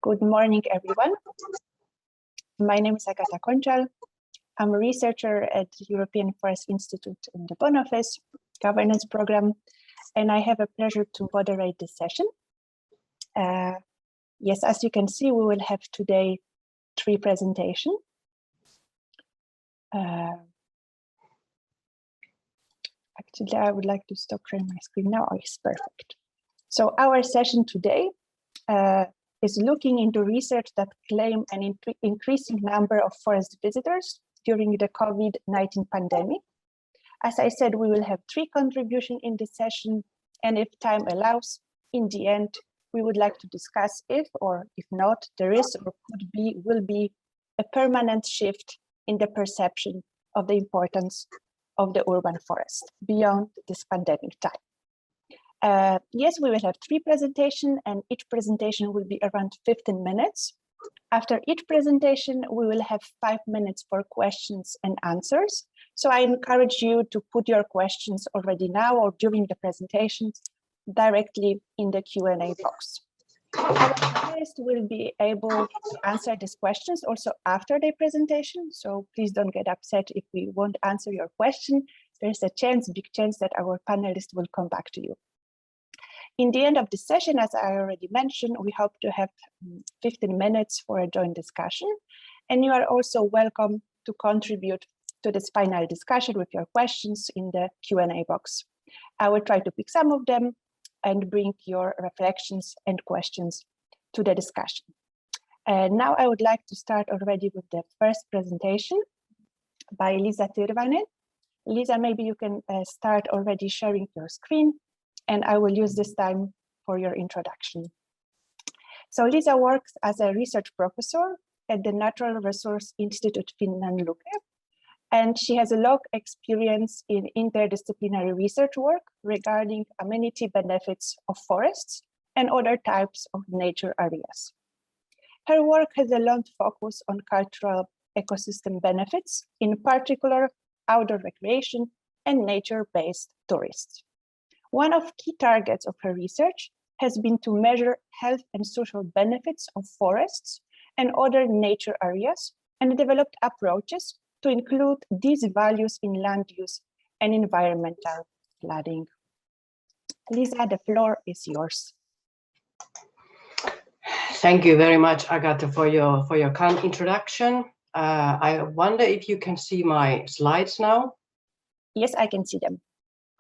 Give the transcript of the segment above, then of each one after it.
Good morning, everyone. My name is Agata Konchal. I'm a researcher at the European Forest Institute in the Bonn office, governance program, and I have a pleasure to moderate this session. Yes, as you can see, we will have today 3 presentations. Actually, I would like to stop sharing my screen now. Oh, it's perfect. So our session today is looking into research that claim an increasing number of forest visitors during the COVID-19 pandemic. As I said, we will have 3 contributions in this session, and if time allows, in the end, we would like to discuss if or if not, there is or will be a permanent shift in the perception of the importance of the urban forest beyond this pandemic time. Yes, we will have 3 presentations, and each presentation will be around 15 minutes. After each presentation, we will have 5 minutes for questions and answers. So I encourage you to put your questions already now or during the presentations directly in the Q&A box. Our panelists will be able to answer these questions also after the presentation. So please don't get upset if we won't answer your question. There's a chance, big chance, that our panelists will come back to you. In the end of the session, as I already mentioned, we hope to have 15 minutes for a joint discussion. And you are also welcome to contribute to this final discussion with your questions in the Q&A box. I will try to pick some of them and bring your reflections and questions to the discussion. Now I would like to start already with the first presentation by Liisa Tyrväinen. Liisa, maybe you can start already sharing your screen, and I will use this time for your introduction. So Liisa works as a research professor at the Natural Resource Institute Finland Luke, and she has a long experience in interdisciplinary research work regarding amenity benefits of forests and other types of nature areas. Her work has a long focus on cultural ecosystem benefits, in particular outdoor recreation and nature-based tourists. One of key targets of her research has been to measure health and social benefits of forests and other nature areas, and developed approaches to include these values in land use and environmental planning. Liisa, the floor is yours. Thank you very much, Agata, for your kind introduction. I wonder if you can see my slides now. Yes, I can see them.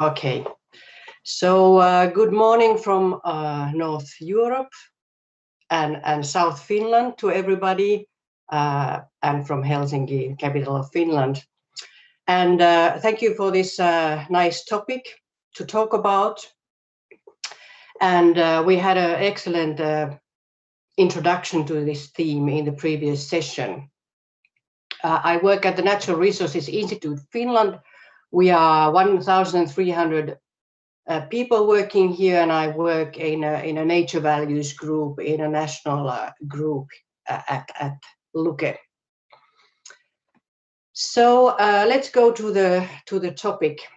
Okay. So good morning from North Europe and South Finland to everybody, and from Helsinki, capital of Finland. And thank you for this nice topic to talk about. And we had an excellent introduction to this theme in the previous session. I work at the Natural Resources Institute Finland. We are 1,300 people working here, and I work in a nature values group, in a national group at Luke. So let's go to the topic.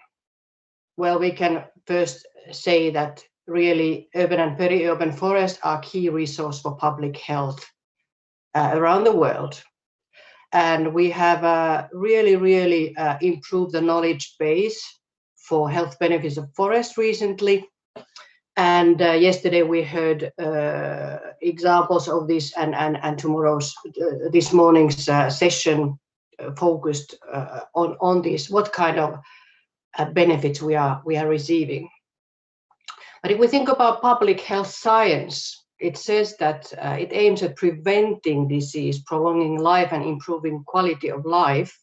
Well, we can first say that really urban and peri-urban forests are key resource for public health around the world. And we have really improved the knowledge base for health benefits of forest recently. And yesterday we heard examples of this, and this morning's session focused on this, what kind of benefits we are receiving. But if we think about public health science, it says that it aims at preventing disease, prolonging life, and improving quality of life.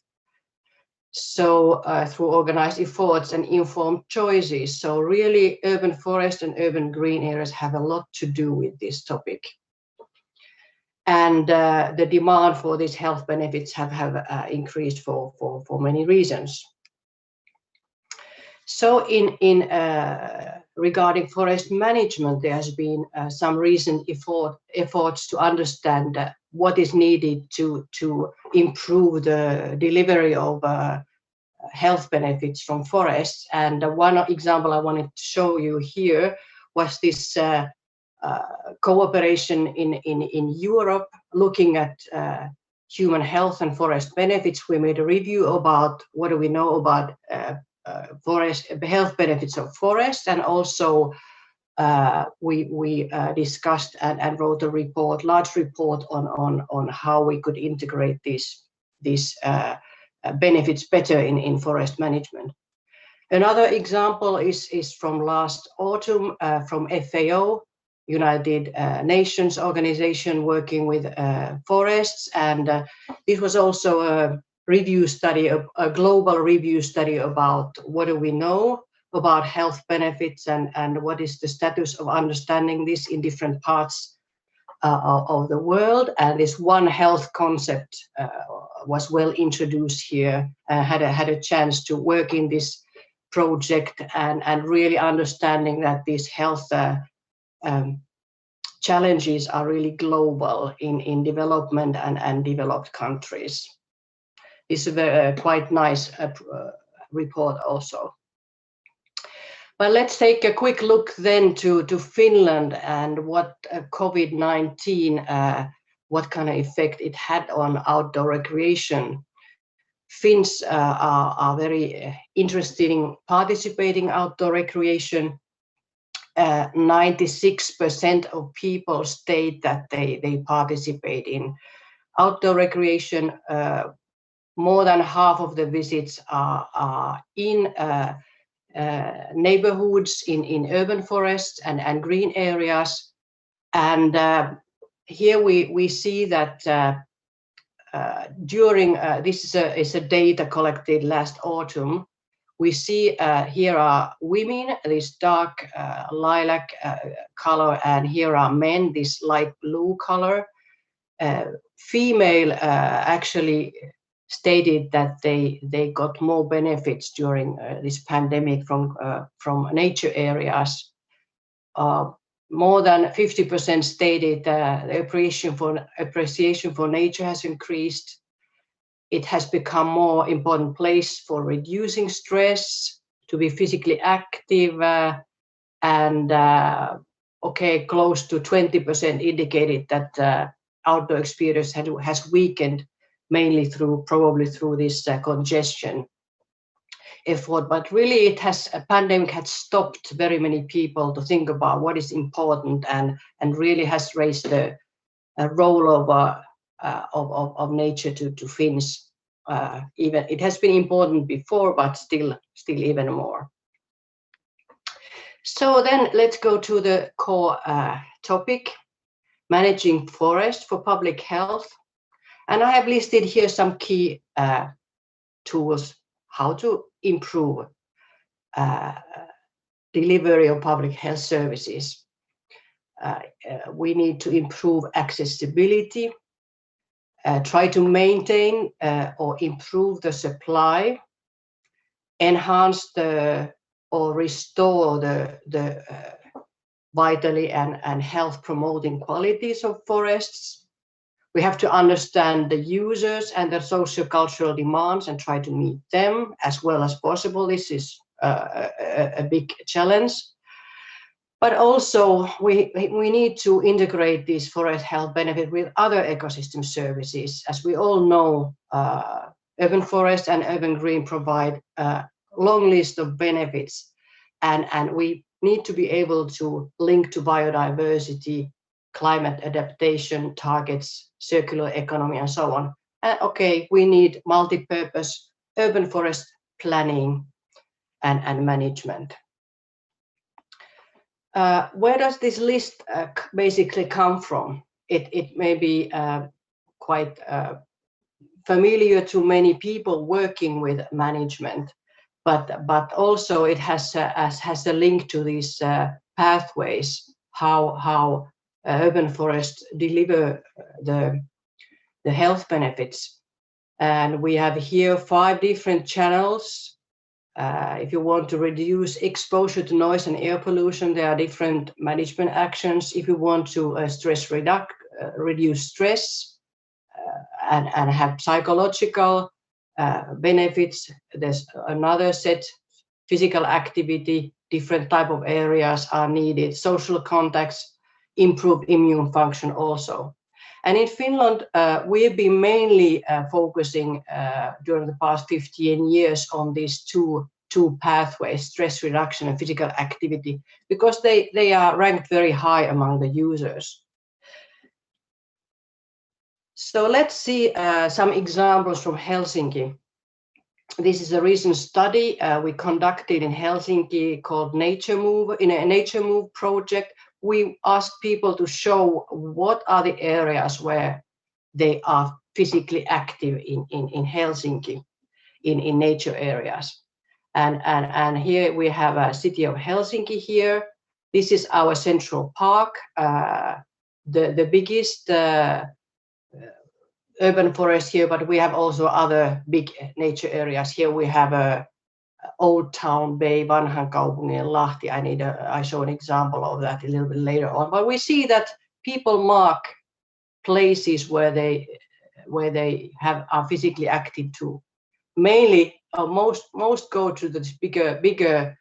So through organized efforts and informed choices. So really urban forest and urban green areas have a lot to do with this topic. And the demand for these health benefits have increased for many reasons. So in regarding forest management, there has been some recent efforts to understand what is needed to improve the delivery of health benefits from forests. And one example I wanted to show you here was this cooperation in Europe, looking at human health and forest benefits. We made a review about what do we know about forest health benefits of forests, and also we discussed and wrote a report, large report on how we could integrate these benefits better in forest management. Another example is from last autumn from FAO, United Nations organization working with forests, and this was also a review study, a global review study about what do we know about health benefits and what is the status of understanding this in different parts of the world. And this One Health concept was well introduced here. Had a chance to work in this project and really understanding that these health challenges are really global in development and developed countries. It's a quite nice report also. But let's take a quick look then to Finland and what COVID-19, what kind of effect it had on outdoor recreation. Finns are very interested in participating outdoor recreation. 96% of people state that they participate in outdoor recreation. More than half of the visits are in neighborhoods in urban forests and green areas. And here we see that during this is a data collected last autumn. We see here are women, this dark lilac color, and here are men, this light blue color. Female actually stated that they got more benefits during this pandemic from nature areas. More than 50% stated the appreciation for nature has increased. It has become more important place for reducing stress, to be physically active, and close to 20% indicated that outdoor experience has weakened, mainly probably through this congestion effort. But really, a pandemic had stopped very many people to think about what is important, and really has raised the role of nature to Finns. Even it has been important before, but still even more. So then let's go to the core topic, managing forest for public health. And I have listed here some key tools how to improve delivery of public health services. We need to improve accessibility, try to maintain or improve the supply, enhance or restore the vitally and health promoting qualities of forests. We have to understand the users and their socio-cultural demands and try to meet them as well as possible. This is a big challenge. But also we need to integrate these forest health benefits with other ecosystem services. As we all know, urban forest and urban green provide a long list of benefits, and we need to be able to link to biodiversity, climate adaptation targets, circular economy, and so on. We need multi-purpose urban forest planning and management. Where does this list basically come from? It may be quite familiar to many people working with management, but also it has a link to these pathways, how urban forests deliver the health benefits. And we have here 5 different channels. If you want to reduce exposure to noise and air pollution, there are different management actions. If you want to reduce stress and have psychological benefits, there's another set. Physical activity, different type of areas are needed. Social contacts, improved immune function also. And in Finland, we've been mainly focusing during the past 15 years on these two pathways, stress reduction and physical activity, because they are ranked very high among the users. So let's see some examples from Helsinki. This is a recent study we conducted in Helsinki called Nature Move. In a Nature Move project, we asked people to show what are the areas where they are physically active in Helsinki, in nature areas. And here we have a city of Helsinki here. This is our central park, the biggest urban forest here, but we have also other big nature areas. Here we have a Old Town Bay, Vanhan kaupungin Lahti. I show an example of that a little bit later on. But we see that people mark places where they are physically active too. Mainly, most go to the bigger,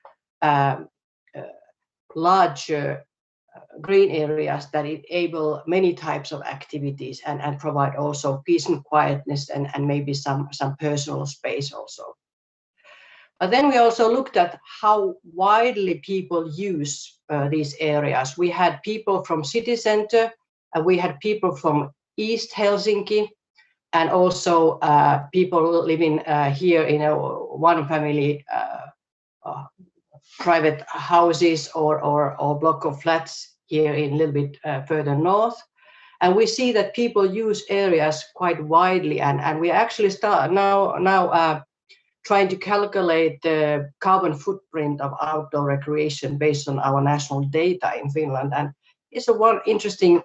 larger green areas that enable many types of activities and provide also peace and quietness and maybe some personal space also. But then we also looked at how widely people use these areas. We had people from city center, we had people from East Helsinki, and also people living here in a one-family private houses or block of flats here in a little bit further north. And we see that people use areas quite widely, and we actually start now trying to calculate the carbon footprint of outdoor recreation based on our national data in Finland. And it's one interesting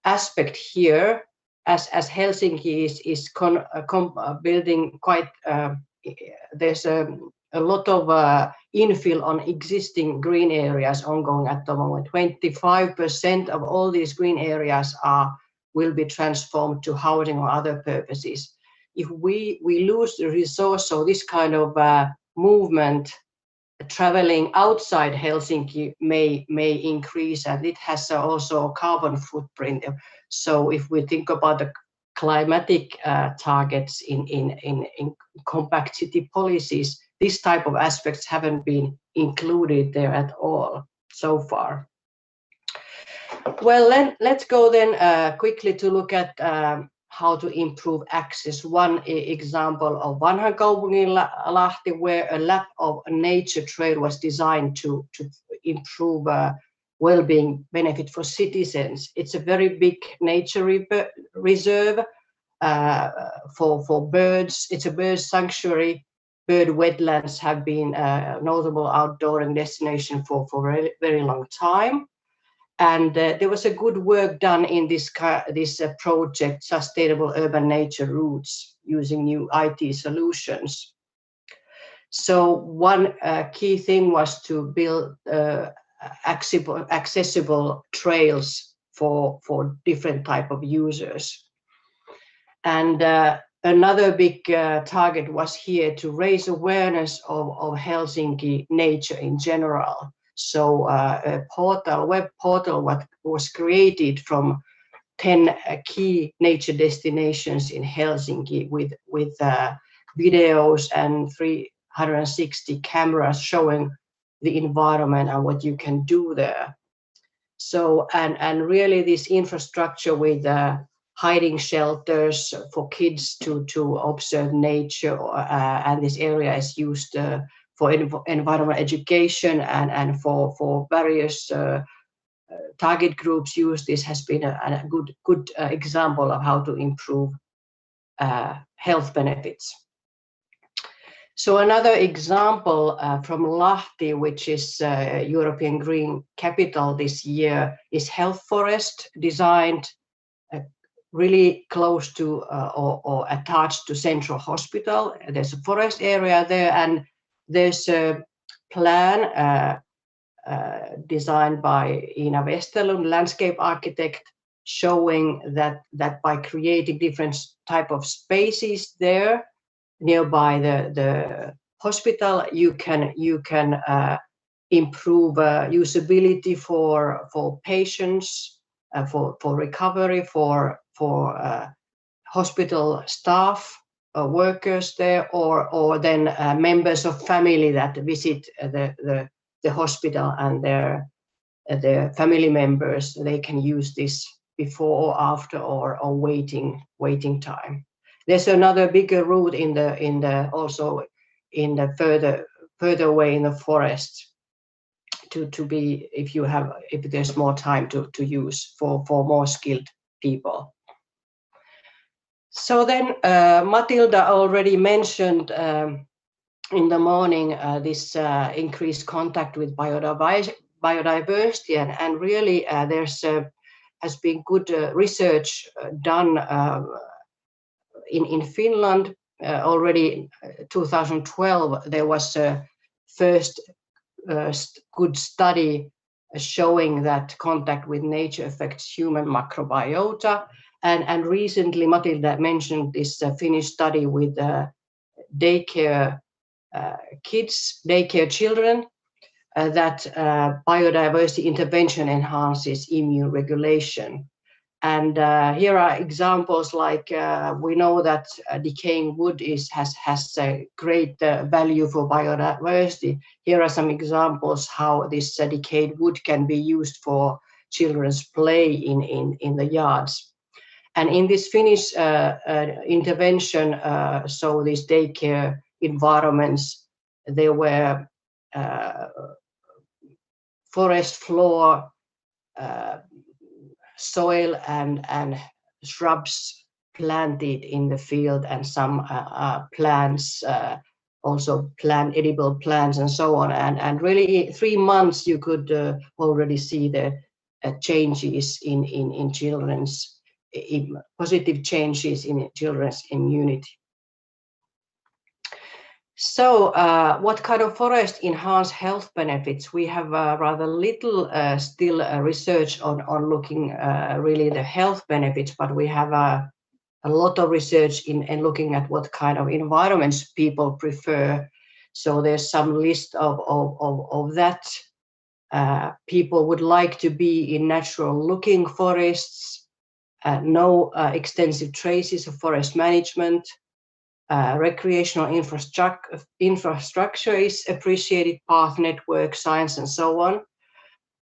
aspect here, as Helsinki is building quite, there's a lot of infill on existing green areas ongoing at the moment. 25% of all these green areas will be transformed to housing or other purposes. If we lose the resource, so this kind of movement traveling outside Helsinki may increase, and it has also a carbon footprint. So if we think about the climatic targets in compact city policies, this type of aspects haven't been included there at all so far. Well, let's go then quickly to look at how to improve access. One example of Vanhan kaupungin Lahti, where a lap of nature trail was designed to improve well-being benefit for citizens. It's a very big nature reserve for birds. It's a bird sanctuary. Bird wetlands have been a notable outdooring destination for a very long time. And there was a good work done in this project, Sustainable Urban Nature Routes, using new IT solutions. So one key thing was to build accessible trails for different type of users. And another big target was here to raise awareness of Helsinki nature in general. So a web portal was created from 10 key nature destinations in Helsinki with videos and 360 cameras showing the environment and what you can do there. So and really this infrastructure with hiding shelters for kids to observe nature, and this area is used for environmental education and for various target groups use this, has been a good example of how to improve health benefits. So another example from Lahti, which is European Green Capital this year, is Health Forest, designed really close to or attached to Central Hospital. There's a forest area there, and there's a plan designed by Ina Westerlund, landscape architect, showing that by creating different type of spaces there nearby the hospital, you can improve usability for patients for recovery, for hospital staff, workers there, or then members of family that visit the hospital, and their family members, they can use this before or after, or waiting time. There's another bigger route in the also in the further away in the forest to be, if there's more time to use for more skilled people. So then Matilda already mentioned in the morning this increased contact with biodiversity, and really there's has been good research done in Finland. Already 2012 there was a first good study showing that contact with nature affects human microbiota, and recently Matilda mentioned this Finnish study with daycare children, that biodiversity intervention enhances immune regulation. And here are examples like we know that decaying wood has a great value for biodiversity. Here are some examples how this decayed wood can be used for children's play in the yards. And in this Finnish intervention, so these daycare environments, there were forest floor, soil and shrubs planted in the field, and some plants, also edible plants and so on. And really 3 months you could already see the changes in children's, positive changes in children's immunity. So what kind of forest enhance health benefits? We have rather little still research on looking really the health benefits, but we have a lot of research in looking at what kind of environments people prefer. So there's some list of that. People would like to be in natural looking forests, no extensive traces of forest management. Recreational infrastructure is appreciated, path network, science, and so on.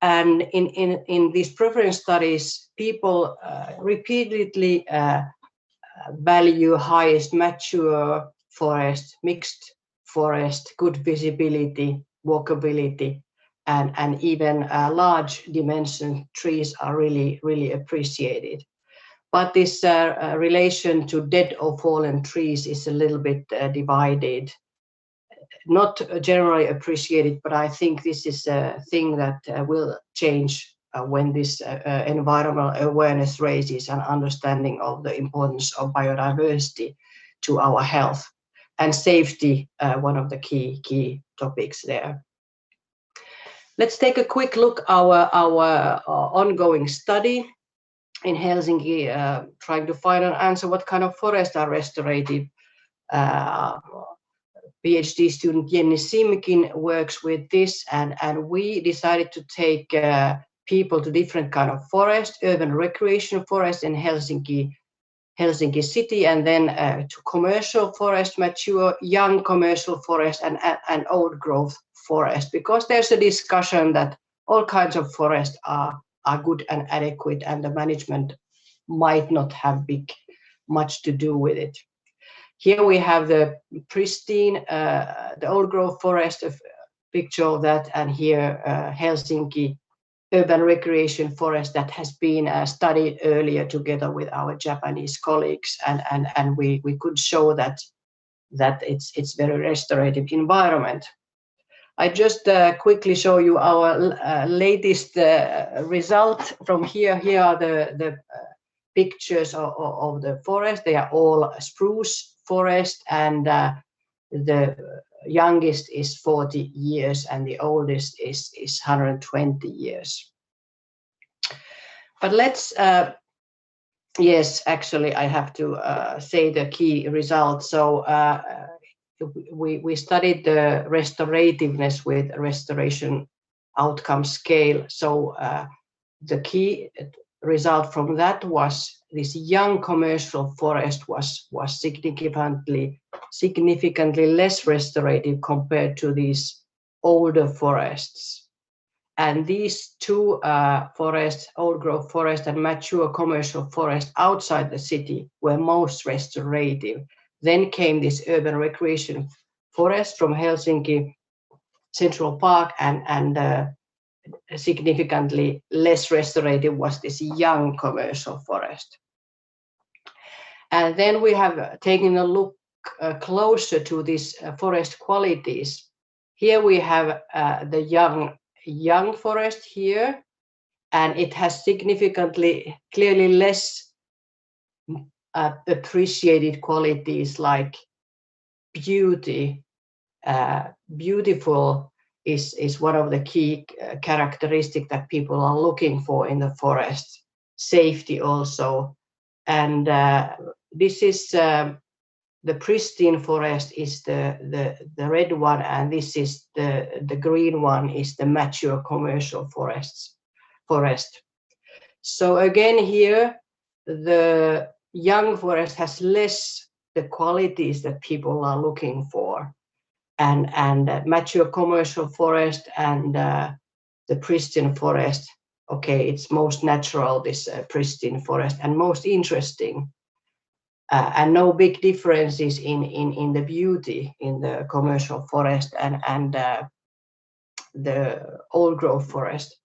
And in these preference studies, people repeatedly value highest mature forest, mixed forest, good visibility, walkability, and even large dimension trees are really appreciated. But this relation to dead or fallen trees is a little bit divided, not generally appreciated, but I think this is a thing that will change when this environmental awareness raises, and understanding of the importance of biodiversity to our health, and safety, one of the key topics there. Let's take a quick look our ongoing study in Helsinki, trying to find an answer what kind of forests are restorative. PhD student Jenny Simkin works with this, and we decided to take people to different kind of forest, urban recreation forest in Helsinki city, and then to commercial forest, mature young commercial forest, and old growth forest, because there's a discussion that all kinds of forests are good and adequate, and the management might not have much to do with it. Here we have the pristine, the old growth forest, a picture of that, and here Helsinki urban recreation forest that has been studied earlier together with our Japanese colleagues, and we could show that it's very restorative environment. I just quickly show you our latest result from here. Here are the pictures of the forest. They are all spruce forest, and the youngest is 40 years and the oldest is 120 years. But let's, yes, actually I have to say the key results. So we studied the restorativeness with restoration outcome scale. So the key result from that was this young commercial forest was significantly less restorative compared to these older forests. And these two forests, old growth forest and mature commercial forest outside the city, were most restorative. Then came this urban recreation forest from Helsinki Central Park, and significantly less restorative was this young commercial forest. And then we have taken a look closer to these forest qualities. Here we have the young forest here, and it has significantly, clearly less appreciated qualities like beauty. Beautiful is one of the key characteristics that people are looking for in the forest. Safety also, and this is the pristine forest is the red one, and this is the green one is the mature commercial forest. So again here, the young forest has less the qualities that people are looking for, and mature commercial forest and the pristine forest. Okay, it's most natural, this pristine forest, and most interesting. And no big differences in the beauty in the commercial forest and the old growth forest.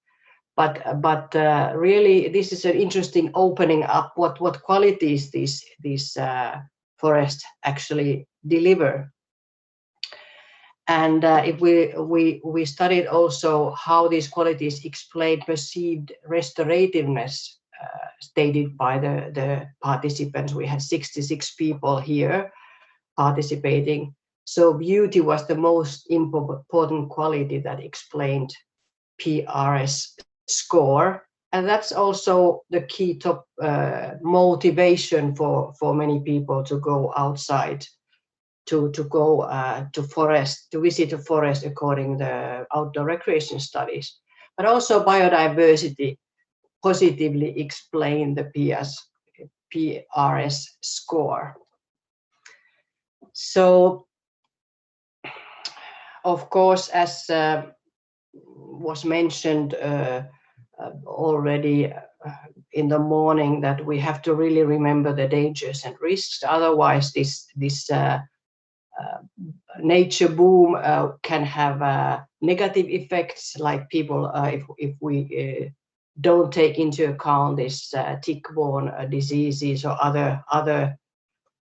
But really, this is an interesting opening up what qualities these forests actually deliver. And if we studied also how these qualities explain perceived restorativeness stated by the participants. We had 66 people here participating. So beauty was the most important quality that explained PRS score. And that's also the key top motivation for many people to go outside, to go to forest, to visit a forest according to the outdoor recreation studies. But also biodiversity positively explain the PRS score. So, of course, as was mentioned already in the morning, that we have to really remember the dangers and risks. Otherwise, this nature boom can have negative effects, like people, if we don't take into account this tick-borne diseases or other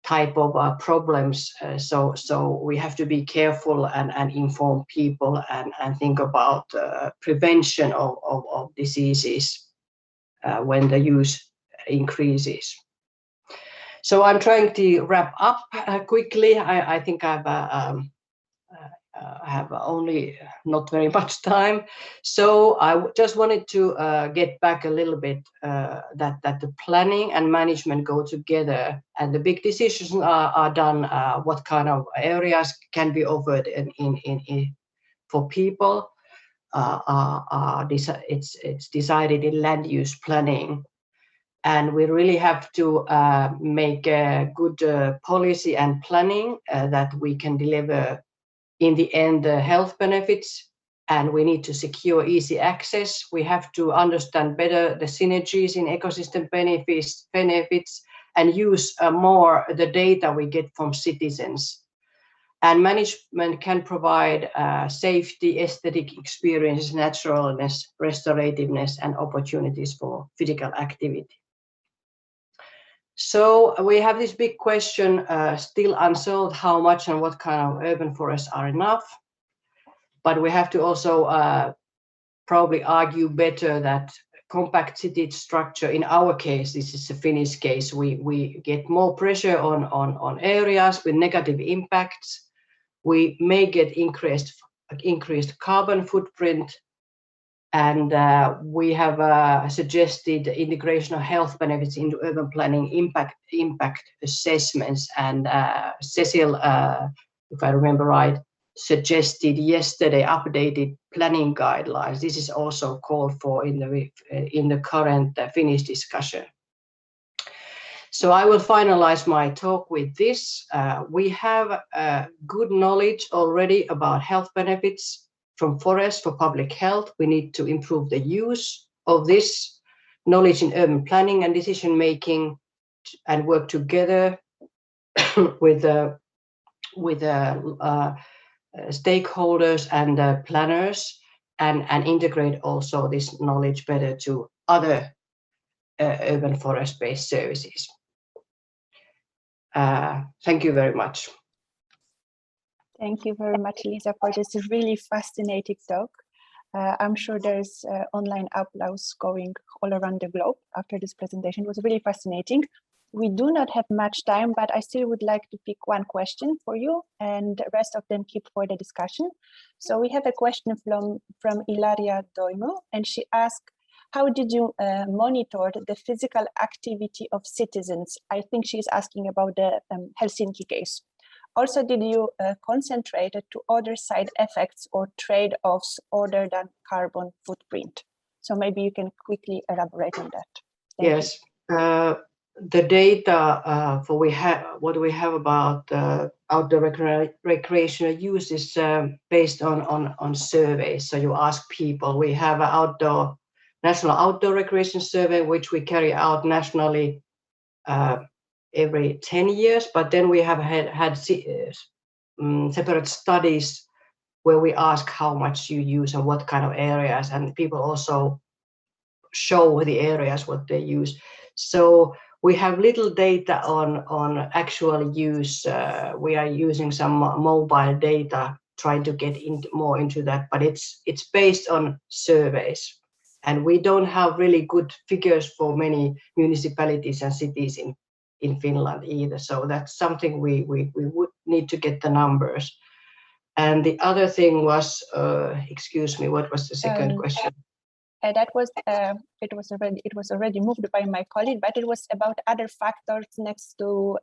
type of problems. So we have to be careful and inform people and think about prevention of diseases when the use increases. So I'm trying to wrap up quickly. I think I have only not very much time. So I just wanted to get back a little bit that the planning and management go together, and the big decisions are done, what kind of areas can be offered in for people. It's decided in land use planning. And we really have to make a good policy and planning that we can deliver in the end health benefits, and we need to secure easy access. We have to understand better the synergies in ecosystem benefits and use more the data we get from citizens. And management can provide safety, aesthetic experience, naturalness, restorativeness, and opportunities for physical activity. So we have this big question still unsolved: how much and what kind of urban forests are enough? But we have to also probably argue better that compact city structure, in our case, this is a Finnish case, we get more pressure on areas with negative impacts. We may get increased carbon footprint. And we have suggested integration of health benefits into urban planning impact assessments. And Cecil, if I remember right, suggested yesterday updated planning guidelines. This is also called for in the current Finnish discussion. So I will finalize my talk with this. We have good knowledge already about health benefits from forests for public health. We need to improve the use of this knowledge in urban planning and decision making, and work together with stakeholders and planners, and integrate also this knowledge better to other urban forest-based services. Thank you very much. Thank you very much, Liisa, for this really fascinating talk. I'm sure there's online applause going all around the globe after this presentation. It was really fascinating. We do not have much time, but I still would like to pick one question for you, and the rest of them keep for the discussion. So we have a question from Ilaria Doimo, and she asked, how did you monitor the physical activity of citizens? I think she's asking about the Helsinki case. Also, did you concentrate to other side effects or trade-offs other than carbon footprint? So maybe you can quickly elaborate on that. Yes, the data for what we have about outdoor recreational use is based on surveys. So you ask people. We have an national outdoor recreation survey, which we carry out nationally every 10 years, but then we have had separate studies where we ask how much you use and what kind of areas, and people also show the areas what they use. So we have little data on actual use. We are using some mobile data, trying to get more into that, but it's based on surveys, and we don't have really good figures for many municipalities and cities in Finland either. So that's something we would need to get the numbers. And the other thing was, excuse me, what was the second question? That was it was already moved by my colleague, but it was about other factors next to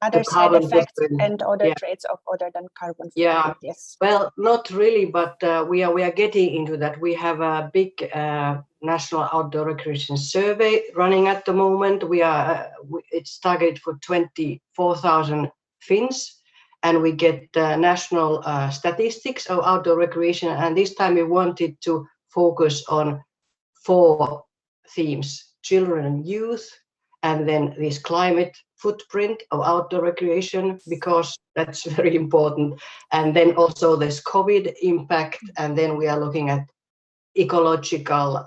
other side effects and other traits of other than carbon footprint. Yeah. Yes. Well, not really, but we are getting into that. We have a big national outdoor recreation survey running at the moment. It's targeted for 24,000 Finns, and we get national statistics of outdoor recreation. And this time we wanted to focus on 4 themes: children and youth, and then this climate footprint of outdoor recreation, because that's very important. And then also this COVID impact. And then we are looking at ecological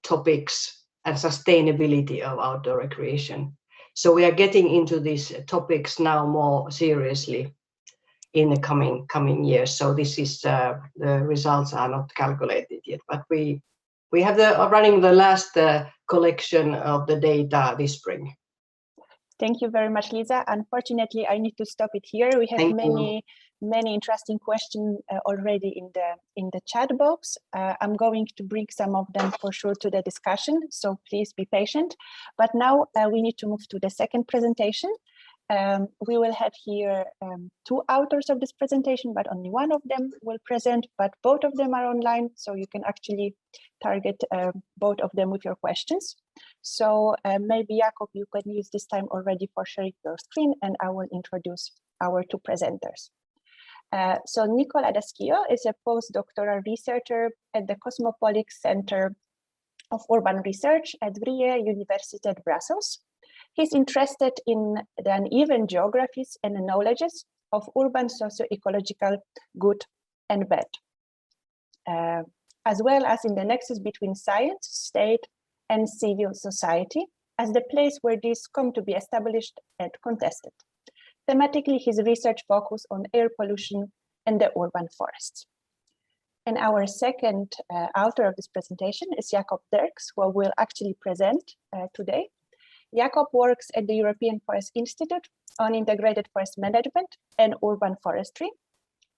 topics and sustainability of outdoor recreation. So we are getting into these topics now more seriously in the coming years. So this is the results are not calculated yet, but we have running the last collection of the data this spring. Thank you very much, Liisa. Unfortunately, I need to stop it here. We have many interesting questions already in the chat box. I'm going to bring some of them for sure to the discussion, so please be patient. But now we need to move to the second presentation. We will have here 2 authors of this presentation, but only one of them will present, but both of them are online, so you can actually target both of them with your questions. So maybe Jakob, you can use this time already for sharing your screen, and I will introduce our 2 presenters. So Nicola Schio is a postdoctoral researcher at the Cosmopolitan Center of Urban Research at Vrije University at Brussels. He's interested in the uneven geographies and knowledges of urban socio-ecological good and bad, as well as in the nexus between science, state, and civil society as the place where these come to be established and contested. Thematically, his research focuses on air pollution and the urban forests. And our second author of this presentation is Jakob Derks, who will actually present today. Jakob works at the European Forest Institute on integrated forest management and urban forestry.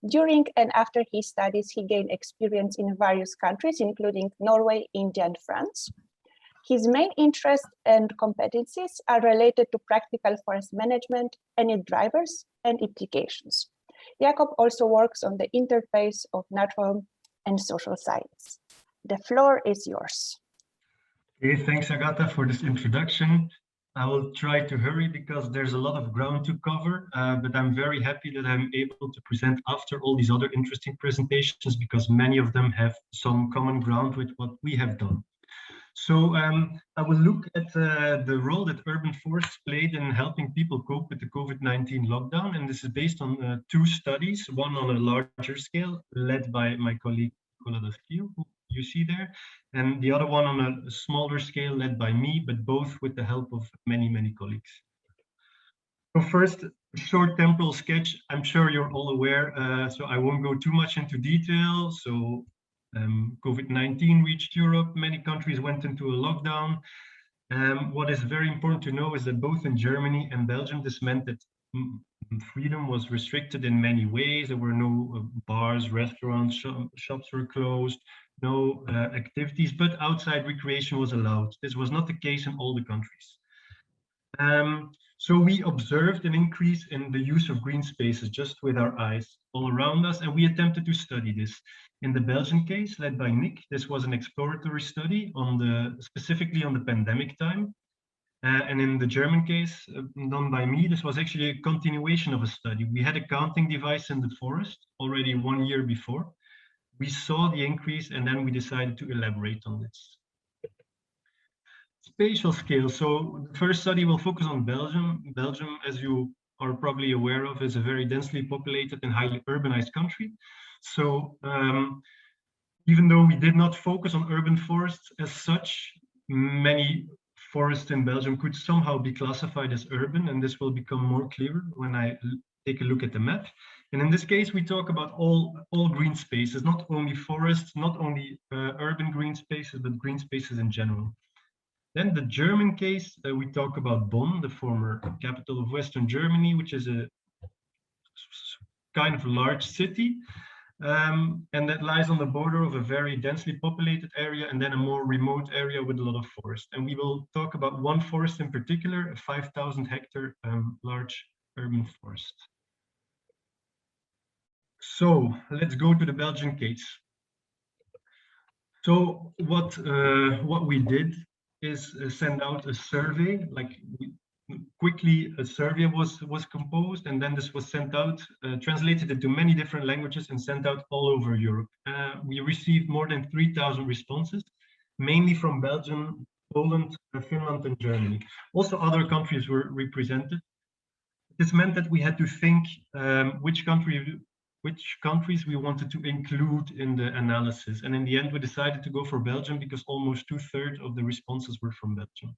During and after his studies, he gained experience in various countries, including Norway, India, and France. His main interests and competencies are related to practical forest management and its drivers and implications. Jakob also works on the interface of natural and social science. The floor is yours. Okay, thanks, Agatha, for this introduction. I will try to hurry because there's a lot of ground to cover, but I'm very happy that I'm able to present after all these other interesting presentations because many of them have some common ground with what we have done. So I will look at the role that urban forests played in helping people cope with the COVID-19 lockdown. And this is based on two studies, one on a larger scale led by my colleague Nicola, who you see there, and the other one on a smaller scale led by me, but both with the help of many, many colleagues. So first, a short temporal sketch. I'm sure you're all aware, so I won't go too much into detail. So COVID-19 reached Europe, many countries went into a lockdown. What is very important to know is that both in Germany and Belgium, this meant that freedom was restricted in many ways. There were no bars, restaurants, shops were closed, no activities, but outside recreation was allowed. This was not the case in all the countries. So we observed an increase in the use of green spaces just with our eyes all around us, and we attempted to study this. In the Belgian case, led by Nick, this was an exploratory study on specifically on the pandemic time. And in the German case, done by me, this was actually a continuation of a study. We had a counting device in the forest already 1 year before. We saw the increase, and then we decided to elaborate on this. Spatial scale. So the first study will focus on Belgium. Belgium, as you are probably aware of, is a very densely populated and highly urbanized country. So even though we did not focus on urban forests as such, many forests in Belgium could somehow be classified as urban, and this will become more clear when I take a look at the map. And in this case, we talk about all green spaces, not only forests, not only urban green spaces, but green spaces in general. Then the German case, we talk about Bonn, the former capital of Western Germany, which is a kind of large city. And that lies on the border of a very densely populated area and then a more remote area with a lot of forest. And we will talk about one forest in particular, a 5,000 hectare large urban forest. So let's go to the Belgian case. So what we did is send out a survey, quickly a survey was composed, and then this was sent out, translated into many different languages and sent out all over Europe. We received more than 3,000 responses, mainly from Belgium, Poland, Finland, and Germany. Also other countries were represented. This meant that we had to think which countries we wanted to include in the analysis. And in the end, we decided to go for Belgium because almost 2/3 of the responses were from Belgium.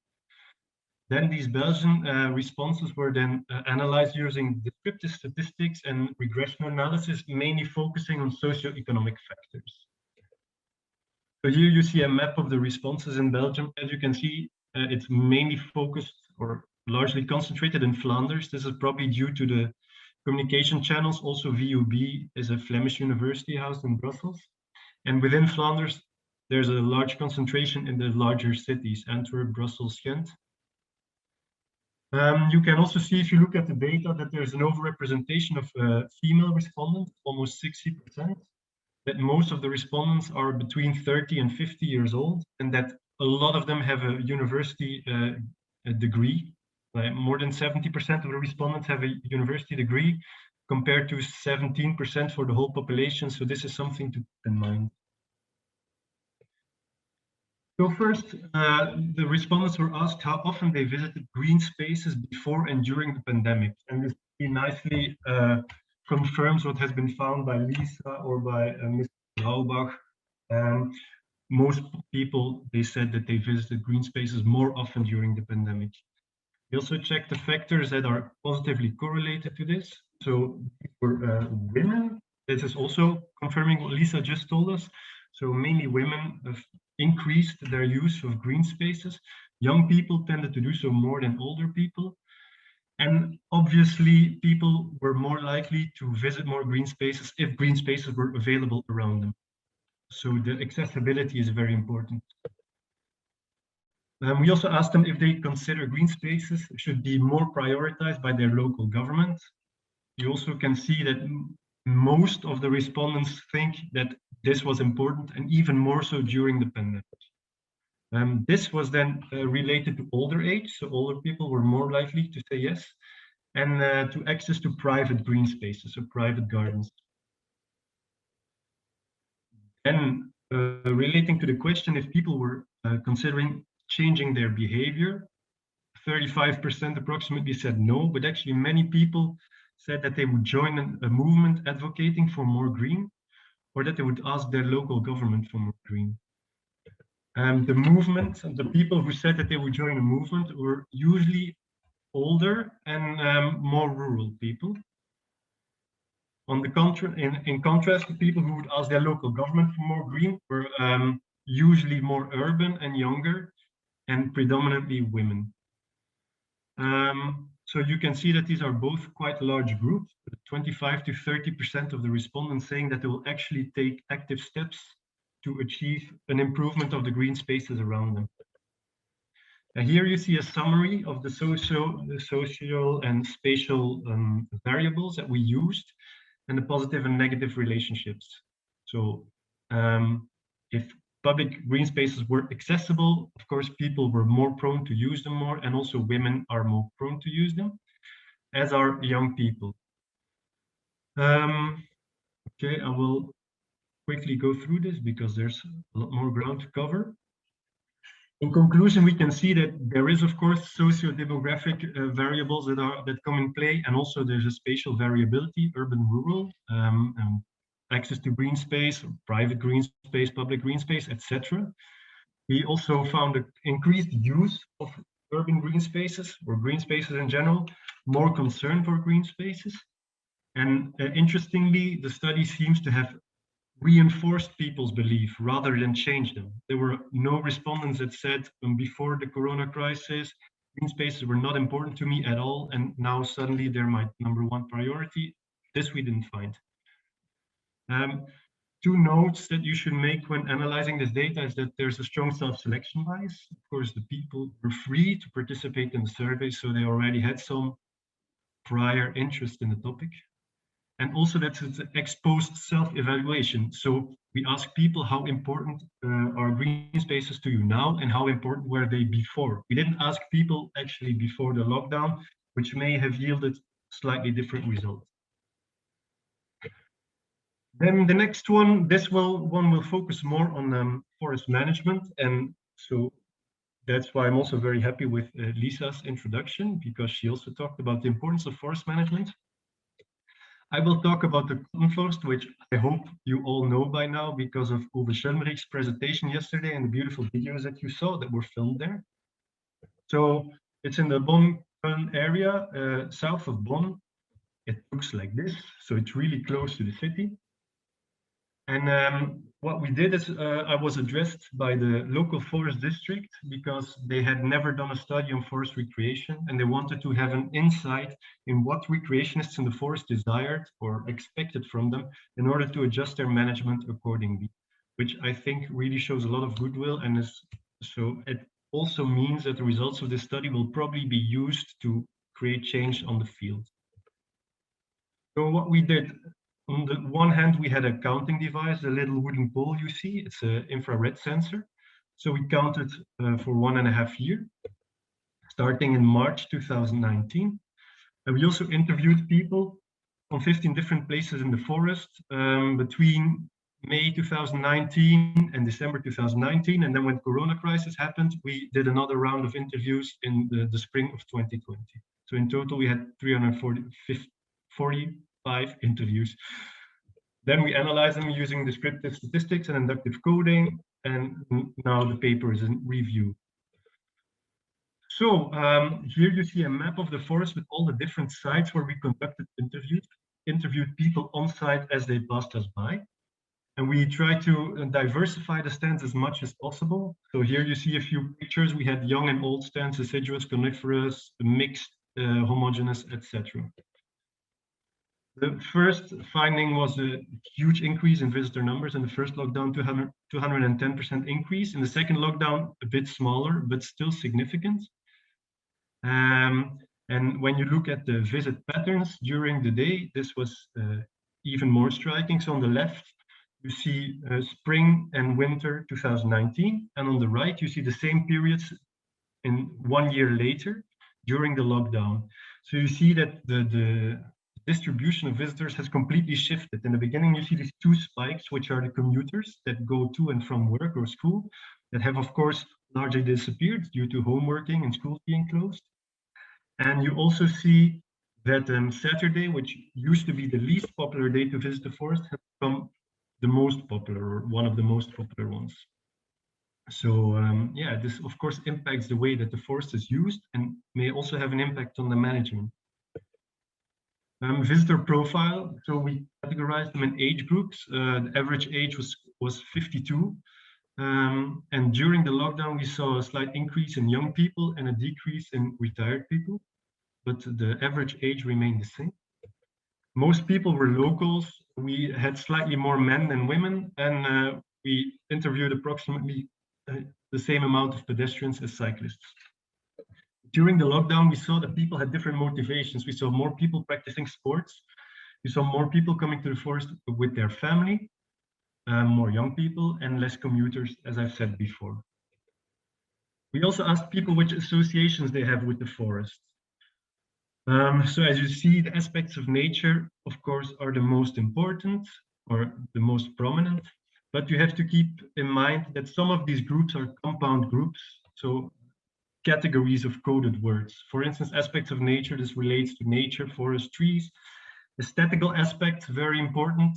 Then these Belgian responses were then analyzed using descriptive statistics and regression analysis, mainly focusing on socioeconomic factors. So here you see a map of the responses in Belgium. As you can see, it's mainly focused or largely concentrated in Flanders. This is probably due to the communication channels. Also, VUB is a Flemish university housed in Brussels. And within Flanders, there's a large concentration in the larger cities, Antwerp, Brussels, Ghent. You can also see, if you look at the data, that there's an overrepresentation of female respondents, almost 60%, that most of the respondents are between 30 and 50 years old, and that a lot of them have a university degree. More than 70% of the respondents have a university degree, compared to 17% for the whole population. So this is something to keep in mind. So first, the respondents were asked how often they visited green spaces before and during the pandemic. And this nicely confirms what has been found by Liisa or by Mr. Raubach. Most people, they said that they visited green spaces more often during the pandemic. We also checked the factors that are positively correlated to this. So for women, this is also confirming what Liisa just told us. So mainly women have increased their use of green spaces. Young people tended to do so more than older people. And obviously, people were more likely to visit more green spaces if green spaces were available around them. So the accessibility is very important. We also asked them if they consider green spaces should be more prioritized by their local government. You also can see that most of the respondents think that this was important, and even more so during the pandemic. This was then related to older age, so older people were more likely to say yes, and to access to private green spaces, so private gardens. And relating to the question if people were considering changing their behavior, 35% approximately said no, but actually many people said that they would join a movement advocating for more green, or that they would ask their local government for more green. The movement, and the people who said that they would join a movement were usually older and more rural people. On the in contrast, the people who would ask their local government for more green were usually more urban and younger, and predominantly women. So you can see that these are both quite large groups, 25 to 30% of the respondents saying that they will actually take active steps to achieve an improvement of the green spaces around them. And here you see a summary of the social and spatial variables that we used, and the positive and negative relationships. So if public green spaces were accessible, of course, people were more prone to use them more, and also women are more prone to use them, as are young people. Okay, I will quickly go through this because there's a lot more ground to cover. In conclusion, we can see that there is, of course, socio-demographic variables that come in play, and also there's a spatial variability, urban-rural, access to green space, private green space, public green space, etc. We also found an increased use of urban green spaces, or green spaces in general, more concern for green spaces. And interestingly, the study seems to have reinforced people's belief rather than change them. There were no respondents that said before the corona crisis, green spaces were not important to me at all, and now suddenly they're my #1 priority. This we didn't find. Two notes that you should make when analyzing this data is that there's a strong self-selection bias. Of course, the people were free to participate in the survey, so they already had some prior interest in the topic. And also that's an exposed self-evaluation. So we ask people how important are green spaces to you now, and how important were they before. We didn't ask people actually before the lockdown, which may have yielded slightly different results. Then the next one, one will focus more on forest management. And so that's why I'm also very happy with Liisa's introduction, because she also talked about the importance of forest management. I will talk about the cotton forest, which I hope you all know by now because of Uwe Schellmerich's presentation yesterday and the beautiful videos that you saw that were filmed there. So it's in the Bonn area, south of Bonn. It looks like this, so it's really close to the city. And what we did is I was addressed by the local forest district because they had never done a study on forest recreation, and they wanted to have an insight in what recreationists in the forest desired or expected from them in order to adjust their management accordingly, which I think really shows a lot of goodwill. And so it also means that the results of this study will probably be used to create change on the field. So what we did, on the one hand, we had a counting device, a little wooden pole you see. It's an infrared sensor. So we counted for 1.5 years, starting in March 2019. And we also interviewed people from 15 different places in the forest between May 2019 and December 2019. And then when Corona crisis happened, we did another round of interviews in the spring of 2020. So in total, we had 345 interviews. Then we analyze them using descriptive statistics and inductive coding, and now the paper is in review. So here you see a map of the forest with all the different sites where we conducted interviewed people on site as they passed us by. And we tried to diversify the stands as much as possible. So here you see a few pictures. We had young and old stands, deciduous, coniferous, mixed, homogeneous, etc. The first finding was a huge increase in visitor numbers. In the first lockdown, 210% increase. In the second lockdown, a bit smaller, but still significant. And when you look at the visit patterns during the day, this was even more striking. So on the left, you see spring and winter 2019. And on the right, you see the same periods in 1 year later during the lockdown. So you see that the distribution of visitors has completely shifted. In the beginning, you see these two spikes, which are the commuters that go to and from work or school, that have, of course, largely disappeared due to home working and schools being closed. And you also see that Saturday, which used to be the least popular day to visit the forest, has become the most popular, or one of the most popular ones. So yeah, this of course impacts the way that the forest is used and may also have an impact on the management. Visitor profile, so we categorized them in age groups. The average age was 52. And during the lockdown, we saw a slight increase in young people and a decrease in retired people, but the average age remained the same. Most people were locals. We had slightly more men than women, and we interviewed approximately the same amount of pedestrians as cyclists. During the lockdown, we saw that people had different motivations. We saw more people practicing sports. We saw more people coming to the forest with their family, more young people, and less commuters, as I've said before. We also asked people which associations they have with the forest. So as you see, the aspects of nature, of course, are the most important or the most prominent, but you have to keep in mind that some of these groups are compound groups, so categories of coded words. For instance, aspects of nature, this relates to nature, forest, trees. Aesthetical aspects, very important,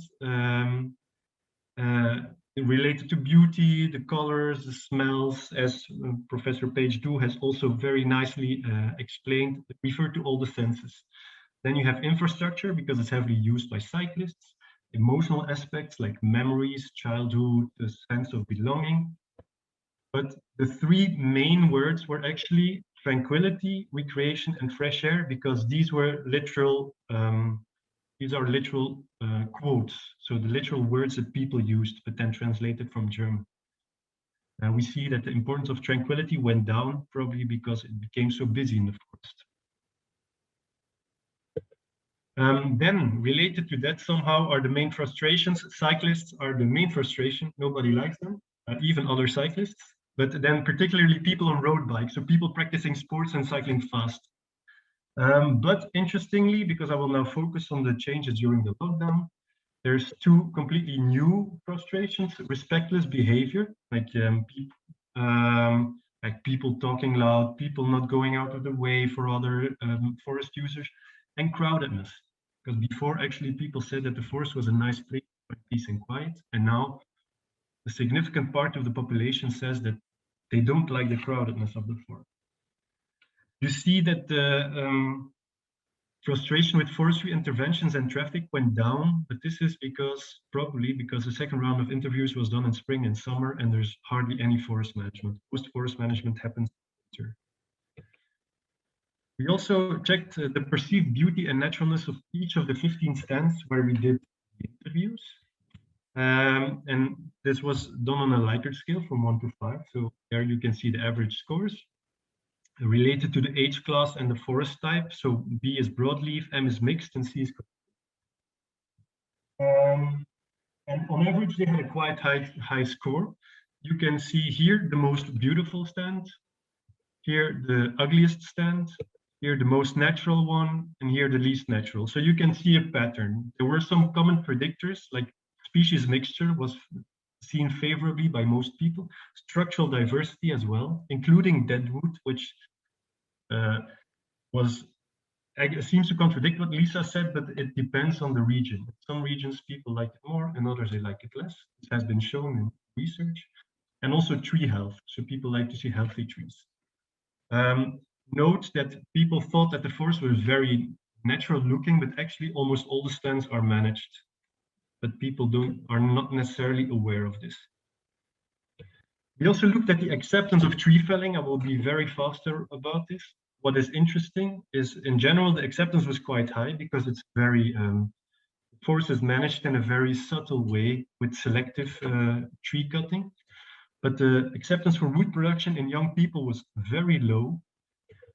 related to beauty, the colors, the smells, as Professor Page Du has also very nicely explained, refer to all the senses. Then you have infrastructure, because it's heavily used by cyclists. Emotional aspects like memories, childhood, the sense of belonging. But the three main words were actually tranquility, recreation, and fresh air, because these were literal, these are literal quotes. So the literal words that people used, but then translated from German. We see that the importance of tranquility went down, probably because it became so busy in the forest. Then related to that somehow are the main frustrations. Cyclists are the main frustration. Nobody likes them, even other cyclists. But then particularly people on road bikes, so people practicing sports and cycling fast. But interestingly, because I will now focus on the changes during the lockdown, there's two completely new frustrations: respectless behavior, like people talking loud, people not going out of the way for other forest users, and crowdedness. Because before, actually, people said that the forest was a nice place for peace and quiet, and now a significant part of the population says that they don't like the crowdedness of the forest. You see that the frustration with forestry interventions and traffic went down, but this is probably because the second round of interviews was done in spring and summer, and there's hardly any forest management. Most forest management happens in winter. We also checked the perceived beauty and naturalness of each of the 15 stands where we did the interviews. And this was done on a Likert scale from 1 to 5. So there you can see the average scores related to the age class and the forest type. So B is broadleaf, M is mixed, and C is. And on average, they had a quite high score. You can see here the most beautiful stand, here the ugliest stand, here the most natural one, and here the least natural. So you can see a pattern. There were some common predictors, like species mixture was seen favorably by most people, structural diversity as well, including deadwood, which seems to contradict what Liisa said, but it depends on the region. Some regions people like it more, and others they like it less. This has been shown in research. And also tree health, so people like to see healthy trees. Note that people thought that the forest was very natural looking, but actually almost all the stands are managed. But people are not necessarily aware of this. We also looked at the acceptance of tree felling. I will be very faster about this. What is interesting is, in general, the acceptance was quite high because it's very forest is managed in a very subtle way with selective tree cutting. But the acceptance for wood production in young people was very low.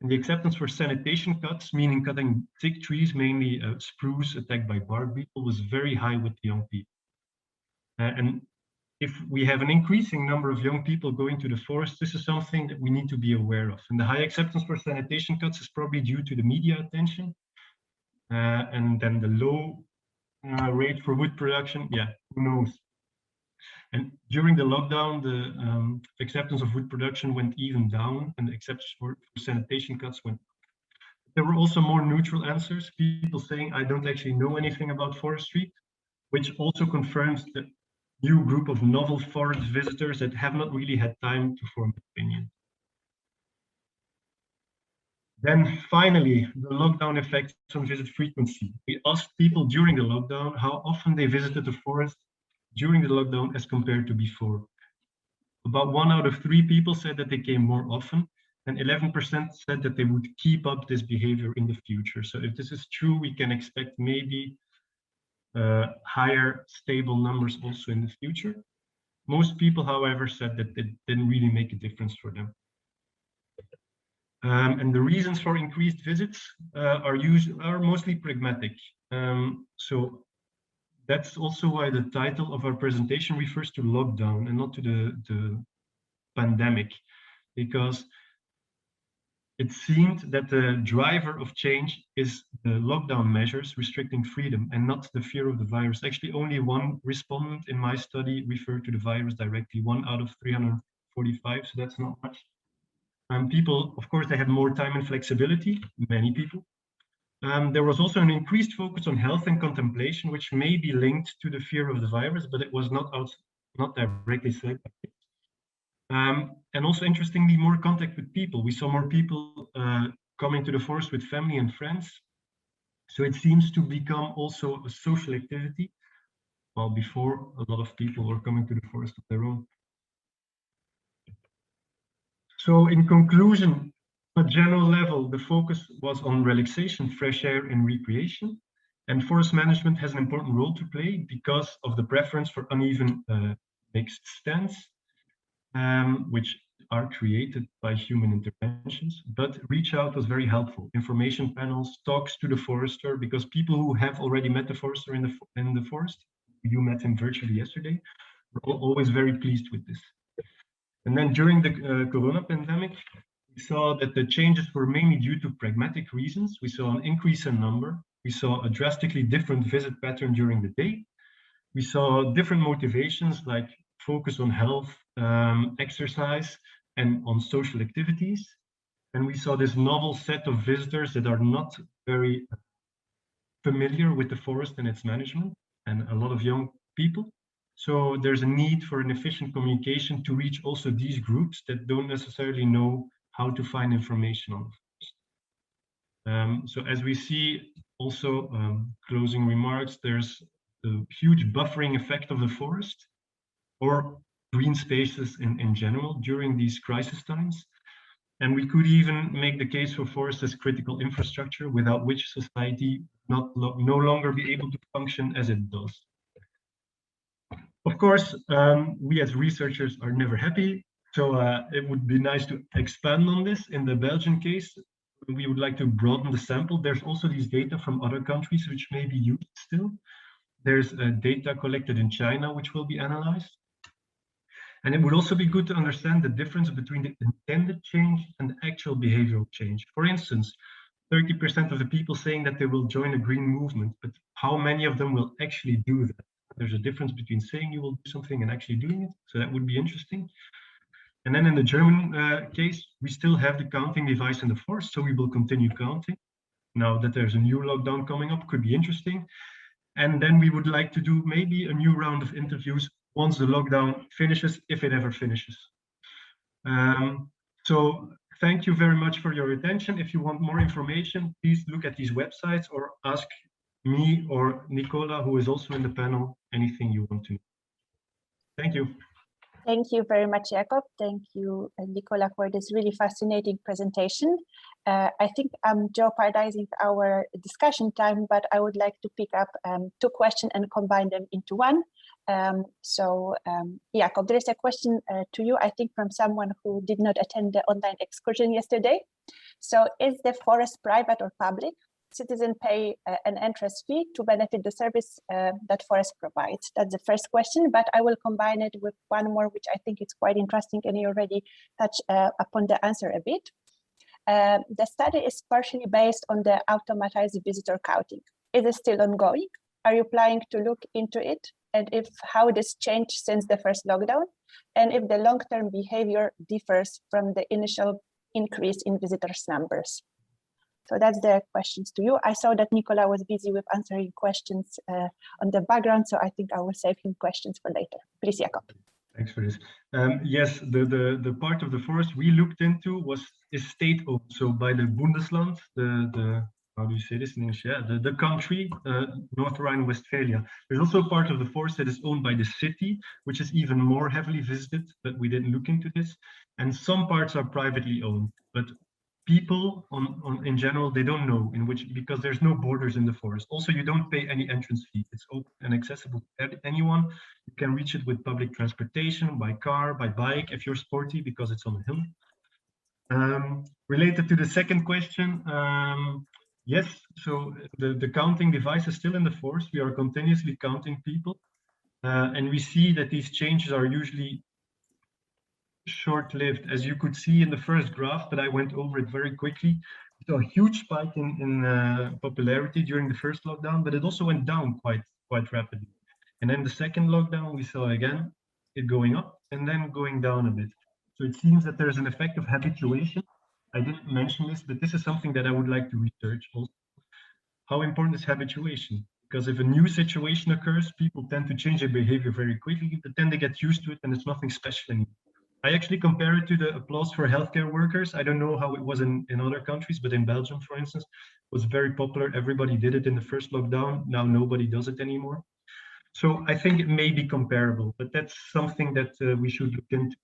And the acceptance for sanitation cuts, meaning cutting thick trees, mainly spruce attacked by bark beetle, was very high with the young people. And if we have an increasing number of young people going to the forest, this is something that we need to be aware of. And the high acceptance for sanitation cuts is probably due to the media attention. And then the low rate for wood production, yeah, who knows? And during the lockdown, the acceptance of wood production went even down, and the acceptance for sanitation cuts went up. There were also more neutral answers, people saying, I don't actually know anything about forestry, which also confirms the new group of novel forest visitors that have not really had time to form an opinion. Then finally, the lockdown effects on visit frequency. We asked people during the lockdown how often they visited the forest during the lockdown as compared to before. About 1 out of 3 people said that they came more often, and 11% said that they would keep up this behavior in the future. So if this is true, we can expect maybe higher stable numbers also in the future. Most people, however, said that it didn't really make a difference for them. And the reasons for increased visits are mostly pragmatic. So that's also why the title of our presentation refers to lockdown and not to the pandemic, because it seemed that the driver of change is the lockdown measures restricting freedom and not the fear of the virus. Actually, only one respondent in my study referred to the virus directly, 1 out of 345, so that's not much. People, of course, they had more time and flexibility, many people. There was also an increased focus on health and contemplation, which may be linked to the fear of the virus, but it was not directly said. And also, interestingly, more contact with people. We saw more people coming to the forest with family and friends. So it seems to become also a social activity, while before a lot of people were coming to the forest on their own. So in conclusion, at a general level, the focus was on relaxation, fresh air, and recreation. And forest management has an important role to play because of the preference for uneven mixed stands, which are created by human interventions. But reach out was very helpful. Information panels, talks to the forester, because people who have already met the forester in the forest, you met him virtually yesterday, were always very pleased with this. And then during the corona pandemic, we saw that the changes were mainly due to pragmatic reasons. We saw an increase in number. We saw a drastically different visit pattern during the day. We saw different motivations like focus on health, exercise, and on social activities. And we saw this novel set of visitors that are not very familiar with the forest and its management, and a lot of young people. So there's a need for an efficient communication to reach also these groups that don't necessarily know how to find information on the forest. So as we see also, closing remarks, there's a huge buffering effect of the forest or green spaces in general during these crisis times. And we could even make the case for forests as critical infrastructure, without which society no longer be able to function as it does. Of course, we as researchers are never happy, so it would be nice to expand on this. In the Belgian case, we would like to broaden the sample. There's also these data from other countries which may be used still. There's data collected in China which will be analyzed. And it would also be good to understand the difference between the intended change and the actual behavioral change. For instance, 30% of the people saying that they will join a green movement, but how many of them will actually do that? There's a difference between saying you will do something and actually doing it. So that would be interesting. And then in the German case, we still have the counting device in the forest, so we will continue counting. Now that there's a new lockdown coming up, could be interesting. And then we would like to do maybe a new round of interviews once the lockdown finishes, if it ever finishes. So thank you very much for your attention. If you want more information, please look at these websites or ask me or Nicola, who is also in the panel, anything you want to know. Thank you. Thank you very much, Jakob. Thank you, Nicola, for this really fascinating presentation. I think I'm jeopardizing our discussion time, but I would like to pick up two questions and combine them into one. Jakob, there is a question to you, I think, from someone who did not attend the online excursion yesterday. So is the forest private or public? Citizens pay an entrance fee to benefit the service that forest provides. That's the first question, but I will combine it with one more, which I think is quite interesting, and you already touched upon the answer a bit. The study is partially based on the automatized visitor counting. Is it still ongoing? Are you planning to look into it? And if how this changed since the first lockdown? And if the long-term behavior differs from the initial increase in visitors' numbers? So that's the questions to you. I saw that Nicola was busy with answering questions on the background, so I think I will save him questions for later. Please, Jakob. Thanks for this. Yes, the part of the forest we looked into is state-owned, so by the Bundesland, the how do you say this in English? Yeah, the country, North Rhine-Westphalia. There's also a part of the forest that is owned by the city, which is even more heavily visited, but we didn't look into this. And some parts are privately owned, but people in general, they don't know because there's no borders in the forest. Also, you don't pay any entrance fee. It's open and accessible to anyone. You can reach it with public transportation, by car, by bike, if you're sporty, because it's on a hill. Related to the second question, yes, so the counting device is still in the forest. We are continuously counting people, and we see that these changes are usually short-lived. As you could see in the first graph, but I went over it very quickly. We saw a huge spike in popularity during the first lockdown, but it also went down quite rapidly. And then the second lockdown, we saw again it going up and then going down a bit. So it seems that there's an effect of habituation. I didn't mention this, but this is something that I would like to research also. How important is habituation? Because if a new situation occurs, people tend to change their behavior very quickly, but then they get used to it and it's nothing special anymore. I actually compare it to the applause for healthcare workers. I don't know how it was in other countries, but in Belgium, for instance, it was very popular. Everybody did it in the first lockdown. Now nobody does it anymore. So I think it may be comparable, but that's something that we should look into.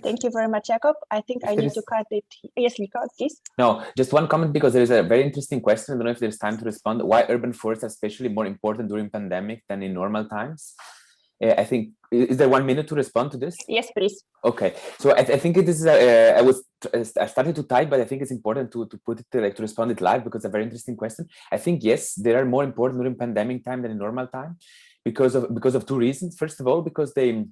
Thank you very much, Jakob. I think I need to cut it. Yes, Nicola, please. No, just one comment, because there is a very interesting question. I don't know if there's time to respond. Why urban forests are especially more important during pandemic than in normal times? I think, is there 1 minute to respond to this? Yes, please. Okay, so I think it is, I started to type, but I think it's important to put it to respond it live, because it's a very interesting question. I think, yes, they are more important during pandemic time than in normal time because of two reasons. First of all, because the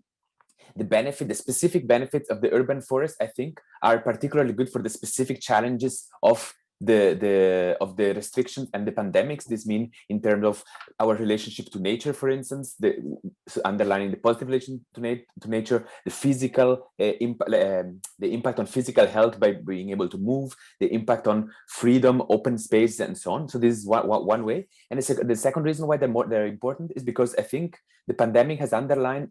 specific benefits of the urban forest, I think, are particularly good for the specific challenges of the restrictions and the pandemics. This means in terms of our relationship to nature, for instance, underlining the positive relation to nature, the physical the impact on physical health by being able to move, the impact on freedom, open space, and so on. So this is one way. And the second reason why they're important is because I think the pandemic has underlined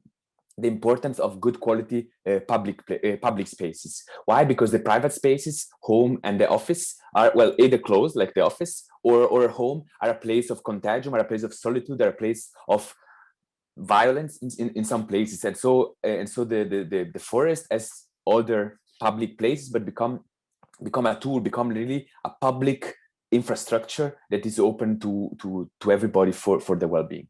the importance of good quality public spaces. Why? Because the private spaces, home and the office, are, well, either closed, like the office, or home, are a place of contagion, are a place of solitude, are a place of violence in some places. And so the forest, as other public places, but become a tool, become really a public infrastructure that is open to everybody for the well-being.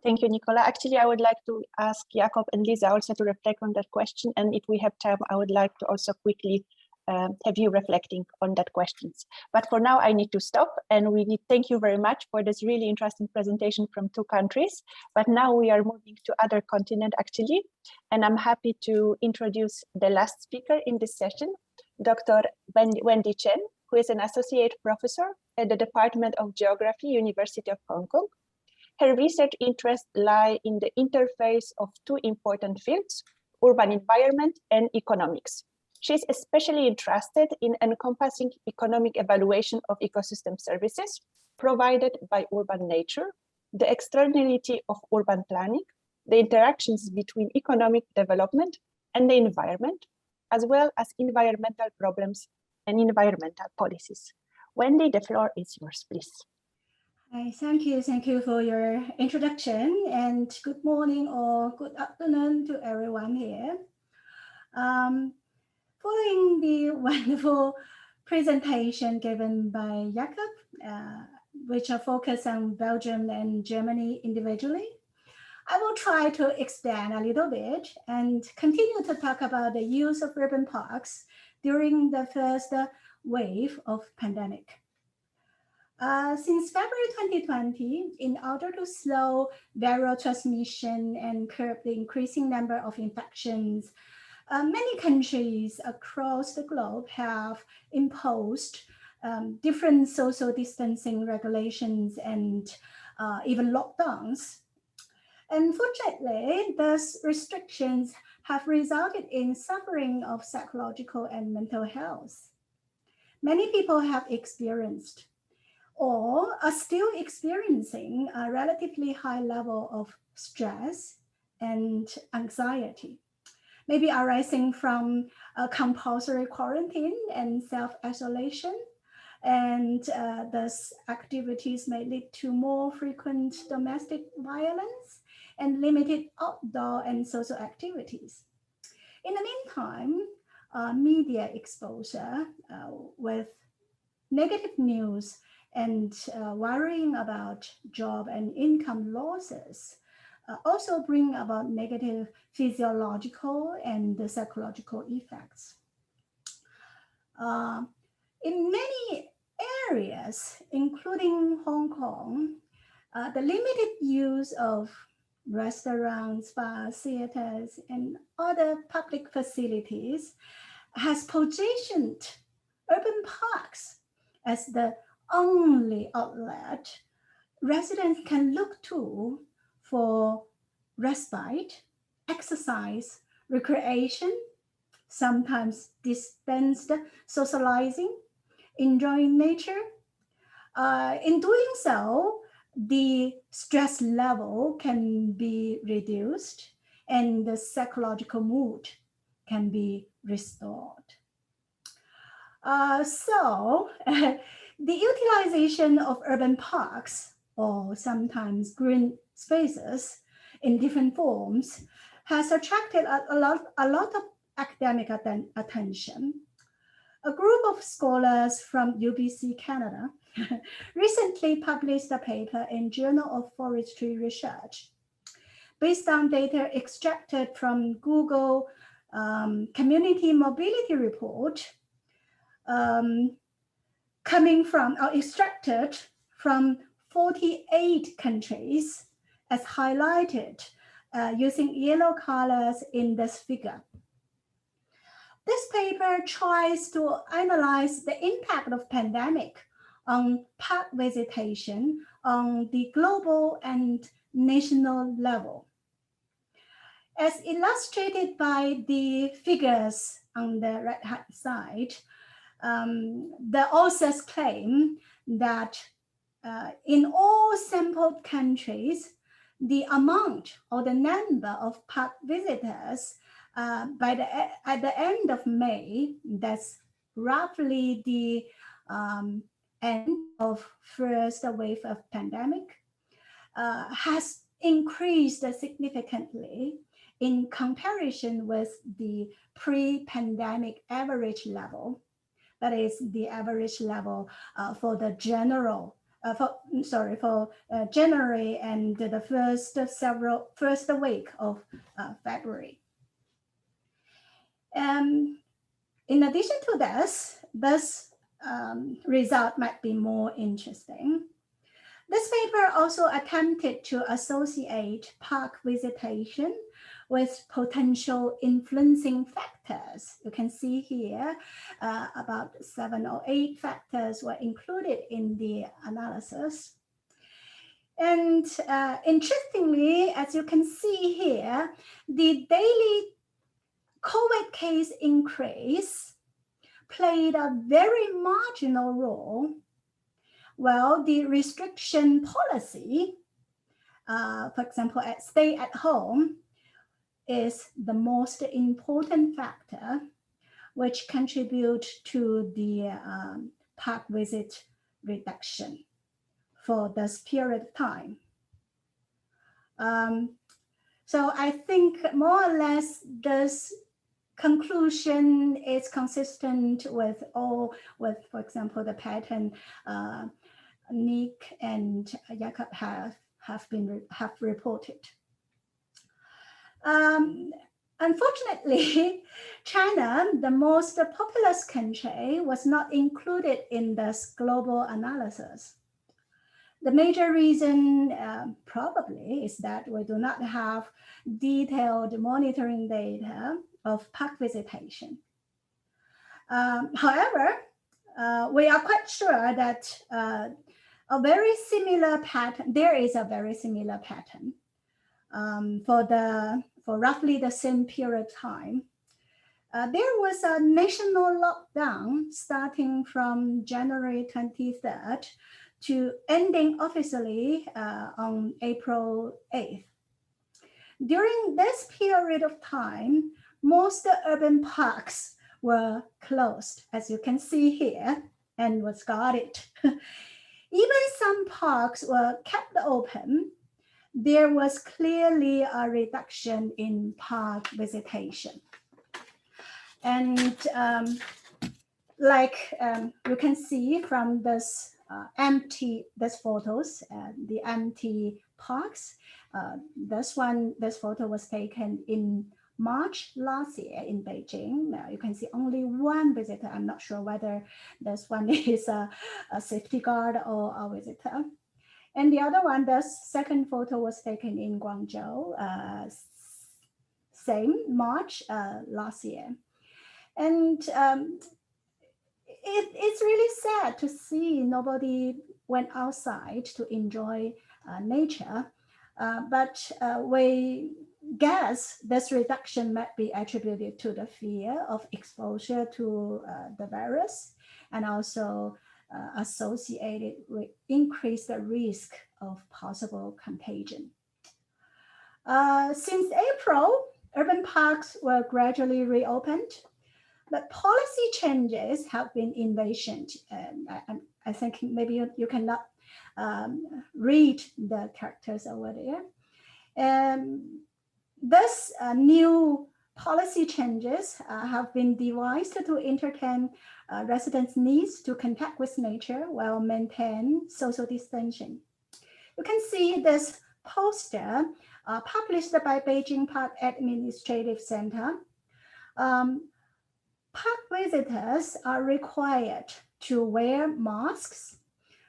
Thank you, Nicola. Actually, I would like to ask Jakob and Liisa also to reflect on that question. And if we have time, I would like to also quickly have you reflecting on that questions. But for now, I need to stop, and thank you very much for this really interesting presentation from two countries. But now we are moving to other continent, actually. And I'm happy to introduce the last speaker in this session, Dr. Wendy Chen, who is an associate professor at the Department of Geography, University of Hong Kong. Her research interests lie in the interface of two important fields, urban environment and economics. She's especially interested in encompassing economic evaluation of ecosystem services provided by urban nature, the externality of urban planning, the interactions between economic development and the environment, as well as environmental problems and environmental policies. Wendy, the floor is yours, please. Thank you for your introduction, and good morning or good afternoon to everyone here. Following the wonderful presentation given by Jakob, which are focused on Belgium and Germany individually, I will try to expand a little bit and continue to talk about the use of urban parks during the first wave of pandemic. Since February 2020, in order to slow viral transmission and curb the increasing number of infections, many countries across the globe have imposed different social distancing regulations and even lockdowns. Unfortunately, those restrictions have resulted in suffering of psychological and mental health. Many people have experienced or are still experiencing a relatively high level of stress and anxiety, maybe arising from a compulsory quarantine and self-isolation, and thus activities may lead to more frequent domestic violence and limited outdoor and social activities. In the meantime, media exposure with negative news and worrying about job and income losses also bring about negative physiological and psychological effects. In many areas, including Hong Kong, the limited use of restaurants, bars, theaters, and other public facilities has positioned urban parks as the only outlet residents can look to for respite, exercise, recreation, sometimes distanced socializing, enjoying nature. In doing so, the stress level can be reduced and the psychological mood can be restored. The utilization of urban parks, or sometimes green spaces in different forms, has attracted a lot of academic attention. A group of scholars from UBC, Canada, recently published a paper in Journal of Forestry Research based on data extracted from Google Community Mobility Report, extracted from 48 countries, as highlighted using yellow colors in this figure. This paper tries to analyze the impact of pandemic on park visitation on the global and national level. As illustrated by the figures on the right-hand side, the authors claim that in all sampled countries, the amount or the number of park visitors at the end of May, that's roughly the end of first wave of pandemic, has increased significantly in comparison with the pre-pandemic average level. That is the average level for the general, for January and the first week of February. In addition to this result might be more interesting. This paper also attempted to associate park visitation with potential influencing factors. You can see here about 7 or 8 factors were included in the analysis. And interestingly, as you can see here, the daily COVID case increase played a very marginal role. Well, the restriction policy, for example, stay at home, is the most important factor which contribute to the park visit reduction for this period of time. So I think more or less this conclusion is consistent with for example, the pattern Nick and Jakob have reported. Unfortunately, China, the most populous country, was not included in this global analysis. The major reason probably is that we do not have detailed monitoring data of park visitation. However, we are quite sure that a very similar pattern, there is a very similar pattern for roughly the same period of time. There was a national lockdown starting from January 23rd to ending officially on April 8th. During this period of time, most urban parks were closed, as you can see here, and was guarded. Even some parks were kept open. There was clearly a reduction in park visitation. And you can see from this photos, the empty parks. This photo was taken in March last year in Beijing. Now you can see only one visitor. I'm not sure whether this one is a safety guard or a visitor. And the other one, the second photo was taken in Guangzhou, same March last year. And it's really sad to see nobody went outside to enjoy nature. But we guess this reduction might be attributed to the fear of exposure to the virus, and also associated with increased risk of possible contagion. Since April, urban parks were gradually reopened, but policy changes have been envisioned. I think maybe you cannot read the characters over there. This new policy changes have been devised to entertain residents' needs to contact with nature while maintain social distancing. You can see this poster published by Beijing Park Administrative Center. Park visitors are required to wear masks,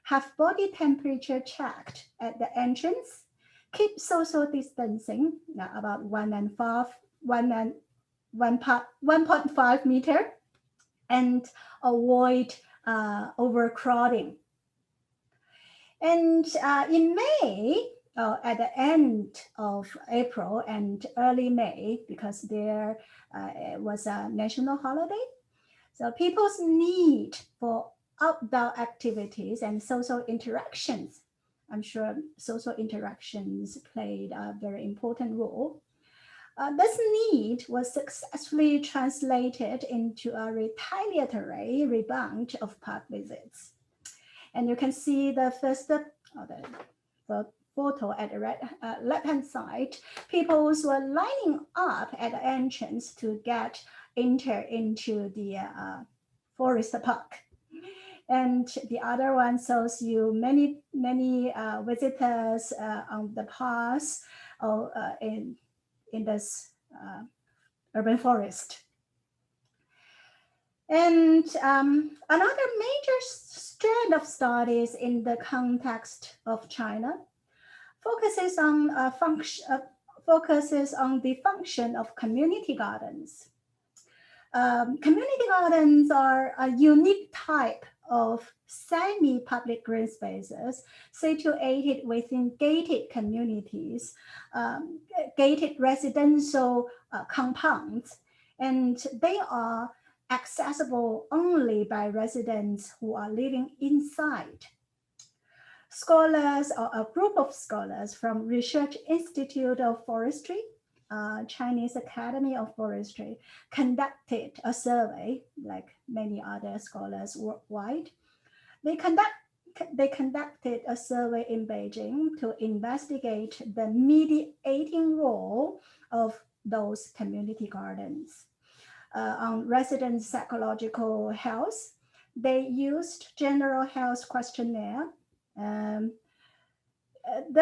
have body temperature checked at the entrance, keep social distancing about 1.5 meter, and avoid overcrowding. And in May, at the end of April and early May, because there was a national holiday, so people's need for outdoor activities and social interactions, I'm sure social interactions played a very important role. This need was successfully translated into a retaliatory rebound of park visits. And you can see the first the photo at the left-hand side. People were lining up at the entrance to enter into the forest park. And the other one shows you many visitors on the path in this urban forest. And another major strand of studies in the context of China focuses on the function of community gardens. Community gardens are a unique type of semi-public green spaces situated within gated communities, gated residential compounds, and they are accessible only by residents who are living inside. Scholars, or a group of scholars from Research Institute of Forestry, Chinese Academy of Forestry, conducted a survey, like many other scholars worldwide. They they conducted a survey in Beijing to investigate the mediating role of those community gardens. On resident psychological health, they used general health questionnaire. The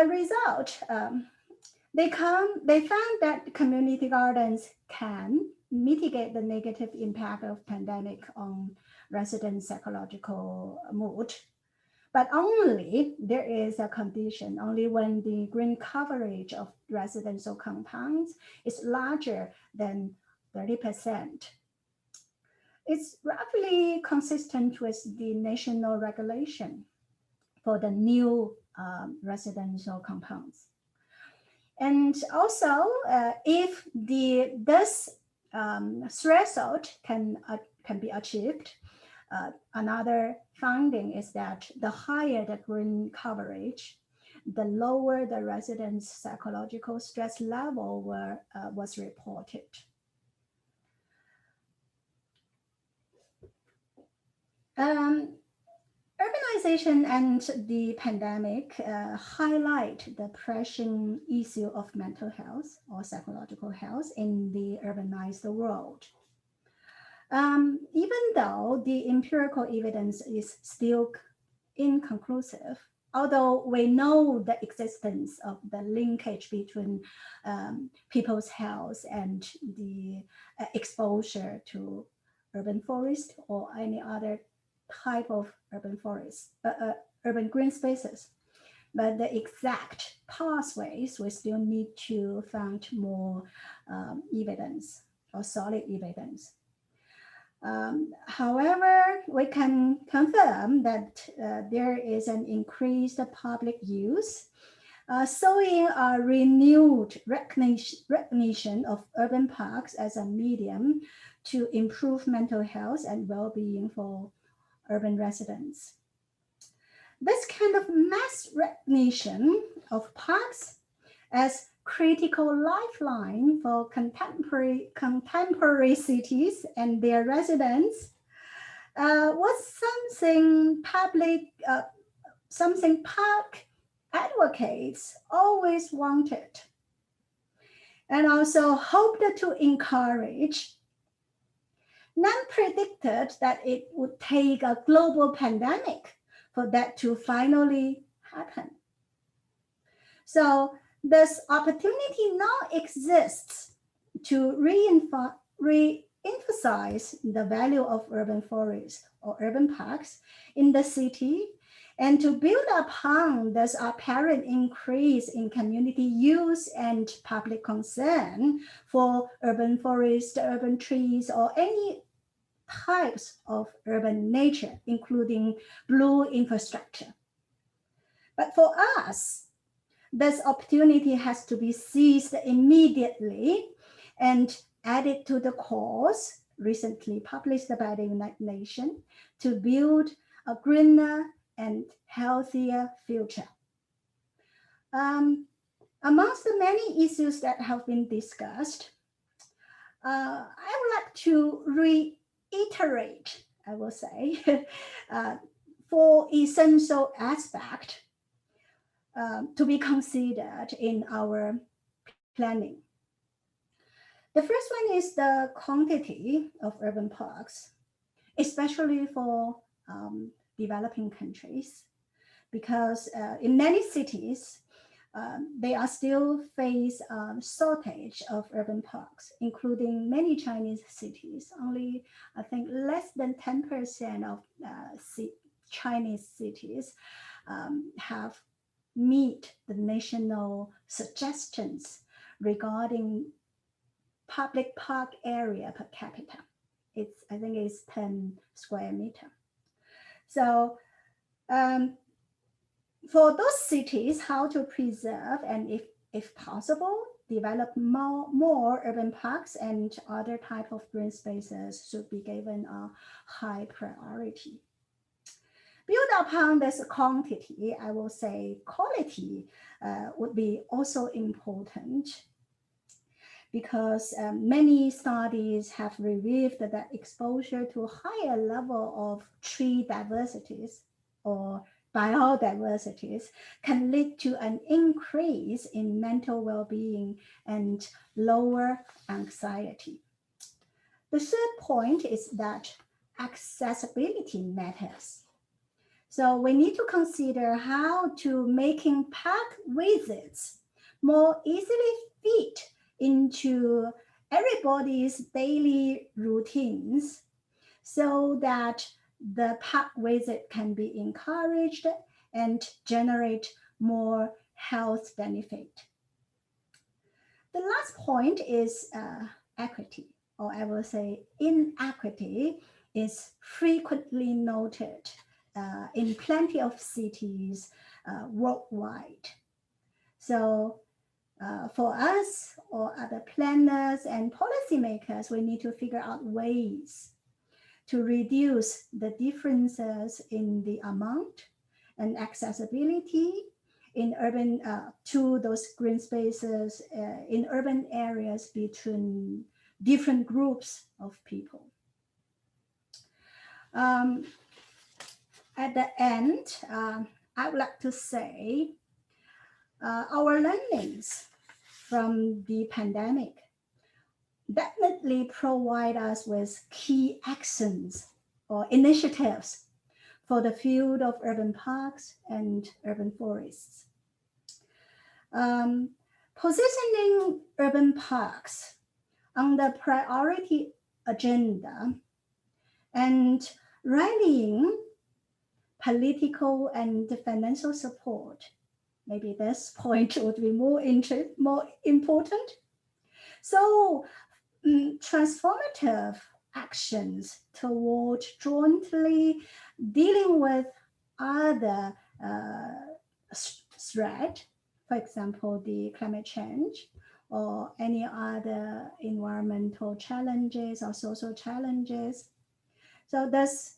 result, they found that community gardens can mitigate the negative impact of pandemic on resident psychological mood, but only there is a condition, only when the green coverage of residential compounds is larger than 30%. It's roughly consistent with the national regulation for the new residential compounds. And also, if this threshold can be achieved, another finding is that the higher the green coverage, the lower the residents' psychological stress level was reported. Urbanization and the pandemic highlight the pressing issue of mental health or psychological health in the urbanized world. Even though the empirical evidence is still inconclusive, although we know the existence of the linkage between people's health and the exposure to urban forest or any other type of urban forest, urban green spaces. But the exact pathways, we still need to find more evidence or solid evidence. However, we can confirm that there is an increased public use, showing a renewed recognition of urban parks as a medium to improve mental health and well-being for urban residents. This kind of mass recognition of parks as critical lifeline for contemporary cities and their residents was something park advocates always wanted, and also hoped to encourage. None predicted that it would take a global pandemic for that to finally happen. So this opportunity now exists to re-emphasize the value of urban forests or urban parks in the city, and to build upon this apparent increase in community use and public concern for urban forests, urban trees, or any types of urban nature, including blue infrastructure. But for us, this opportunity has to be seized immediately and added to the cause recently published by the United Nations to build a greener and healthier future. Amongst the many issues that have been discussed, I would like to reiterate, I will say, 4 essential aspects to be considered in our planning. The first one is the quantity of urban parks, especially for developing countries, because in many cities, they are still face shortage of urban parks, including many Chinese cities. Only, I think, less than 10% of Chinese cities have meet the national suggestions regarding public park area per capita. I think it's 10 square meters. So for those cities, how to preserve and if possible, develop more urban parks and other type of green spaces should be given a high priority. Build upon this quantity, I will say quality would be also important, because many studies have revealed that exposure to higher level of tree diversities or biodiversities can lead to an increase in mental well-being and lower anxiety. The third point is that accessibility matters. So we need to consider how to making park visits more easily fit into everybody's daily routines so that the park visit can be encouraged and generate more health benefit. The last point is equity, or I will say inequity is frequently noted in plenty of cities worldwide. So for us or other planners and policymakers, we need to figure out ways to reduce the differences in the amount and accessibility in urban to those green spaces in urban areas between different groups of people. At the end, I would like to say our learnings from the pandemic definitely provide us with key actions or initiatives for the field of urban parks and urban forests. Positioning urban parks on the priority agenda and rallying political and financial support. Maybe this point would be more important. So transformative actions toward jointly dealing with other threats, for example, the climate change or any other environmental challenges or social challenges. So this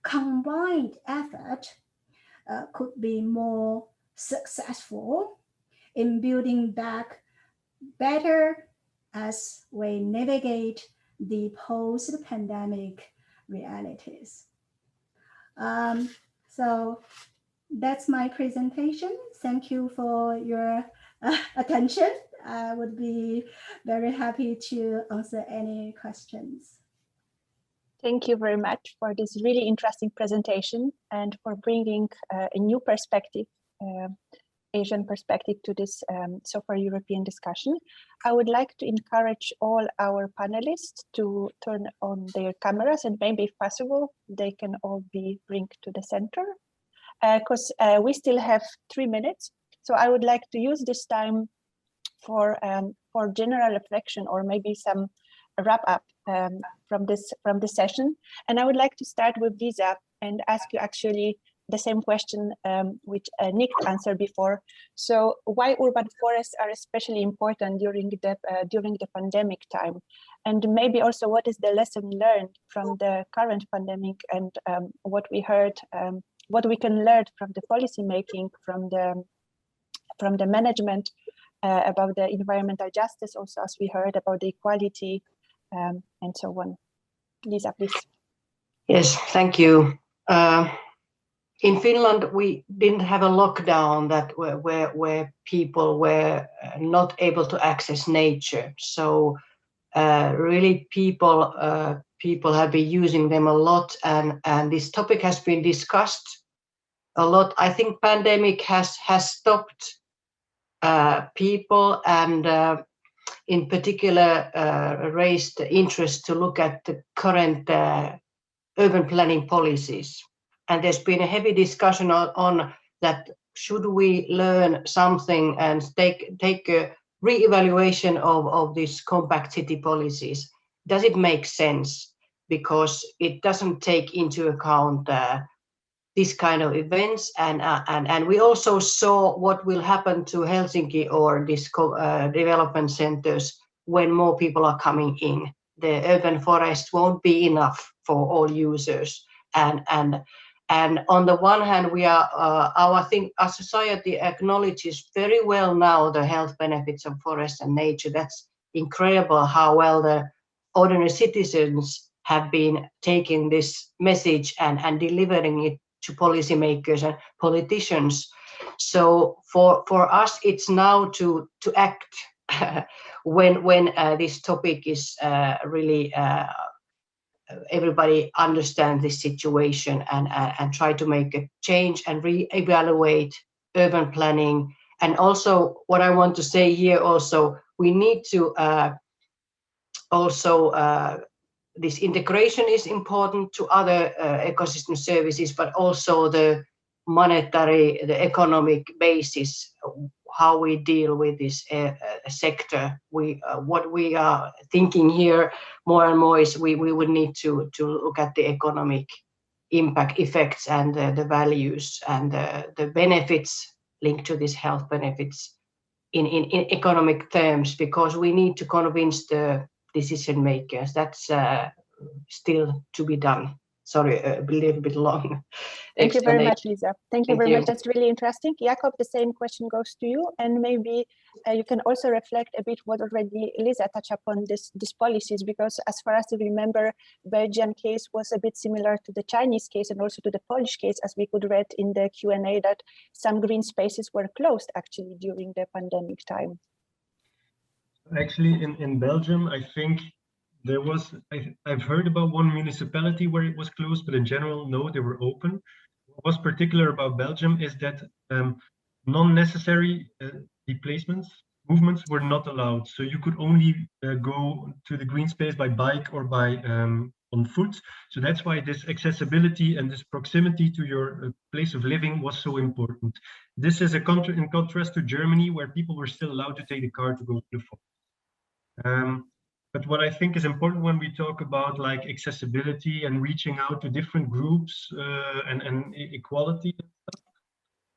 combined effort could be more successful in building back better as we navigate the post-pandemic realities. So that's my presentation. Thank you for your attention. I would be very happy to answer any questions. Thank you very much for this really interesting presentation and for bringing a new perspective, Asian perspective to this so far European discussion. I would like to encourage all our panelists to turn on their cameras, and maybe if possible, they can all be bring to the center because we still have 3 minutes. So I would like to use this time for general reflection or maybe some wrap up from this session. And I would like to start with Liisa and ask you actually the same question which Nick answered before. So why urban forests are especially important during the pandemic time, and maybe also what is the lesson learned from the current pandemic, and what we heard, what we can learn from the policy making, from the management about the environmental justice, also as we heard about the equality and so on. Liisa, please. Yes, thank you. In Finland, we didn't have a lockdown that where people were not able to access nature. So really, people have been using them a lot, and this topic has been discussed a lot. I think pandemic has stopped people and in particular raised interest to look at the current urban planning policies. And there's been a heavy discussion on that. Should we learn something and take a re-evaluation of these compact city policies? Does it make sense? Because it doesn't take into account this kind of events, and we also saw what will happen to Helsinki or these development centers when more people are coming in. The urban forest won't be enough for all users, and on the one hand, we are our society acknowledges very well now the health benefits of forest and nature. That's incredible how well the ordinary citizens have been taking this message and delivering it to policymakers and politicians. So for us, it's now to act when this topic is really everybody understand this situation and try to make a change and re-evaluate urban planning. And also what I want to say here also, we need to this integration is important to other ecosystem services, but also the monetary, the economic basis, how we deal with this sector. What we are thinking here more and more is we would need to look at the economic impact effects and the values and the benefits linked to these health benefits in economic terms, because we need to convince the decision makers. That's still to be done. Sorry, a little bit long. Thank you very much, Liisa. Thank you very much. That's really interesting. Jakob, the same question goes to you, and maybe you can also reflect a bit what already Liisa touched upon these policies, because as far as I remember, Belgian case was a bit similar to the Chinese case and also to the Polish case, as we could read in the Q&A that some green spaces were closed actually during the pandemic time. Actually, in Belgium, I think there was, I've heard about one municipality where it was closed, but in general, no, they were open. What was particular about Belgium is that non-necessary movements were not allowed. So you could only go to the green space by bike or by on foot. So that's why this accessibility and this proximity to your place of living was so important. This is in contrast to Germany, where people were still allowed to take the car to go to the forest. But what I think is important when we talk about like accessibility and reaching out to different groups and equality,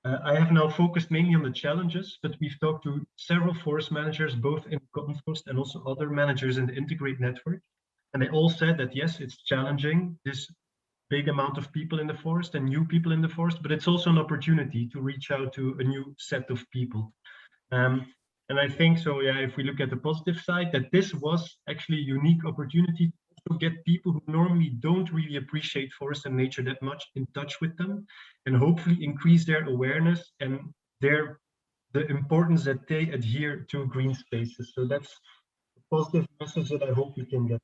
I have now focused mainly on the challenges, but we've talked to several forest managers, both in Cotton Forest and also other managers in the Integrate network. And they all said that, yes, it's challenging, this big amount of people in the forest and new people in the forest, but it's also an opportunity to reach out to a new set of people. And I think so, yeah, if we look at the positive side, that this was actually a unique opportunity to get people who normally don't really appreciate forest and nature that much in touch with them, and hopefully increase their awareness and the importance that they adhere to green spaces. So that's a positive message that I hope we can get.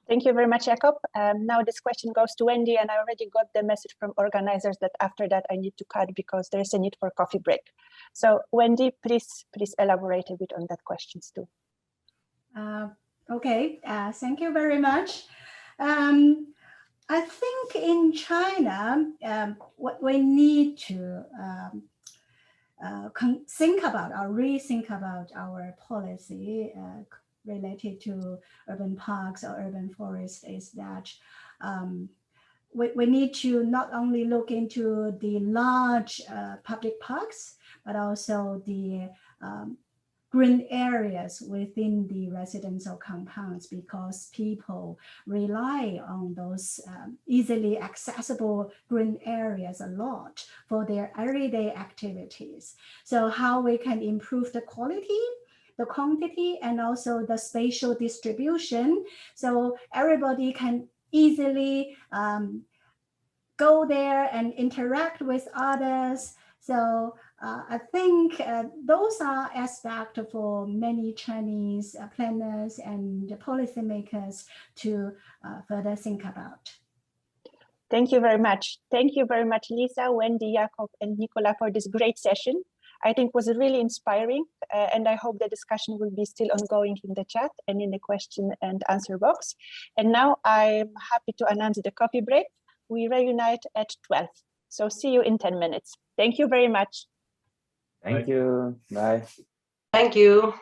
Thank you very much, Jakob. Now this question goes to Wendy, and I already got the message from organizers that after that I need to cut because there's a need for a coffee break. So Wendy, please elaborate a bit on that questions too. Okay, thank you very much. I think in China, what we need to think about or rethink about our policy related to urban parks or urban forests is that we need to not only look into the large public parks, but also the green areas within the residential compounds, because people rely on those easily accessible green areas a lot for their everyday activities. So how we can improve the quality, the quantity, and also the spatial distribution, so everybody can easily go there and interact with others. So I think those are aspects for many Chinese planners and policymakers to further think about. Thank you very much. Thank you very much, Liisa, Wendy, Jakob, and Nicola for this great session. I think it was really inspiring, and I hope the discussion will be still ongoing in the chat and in the question and answer box. And now I'm happy to announce the coffee break. We reunite at 12. So see you in 10 minutes. Thank you very much. Thank you. Bye. Thank you.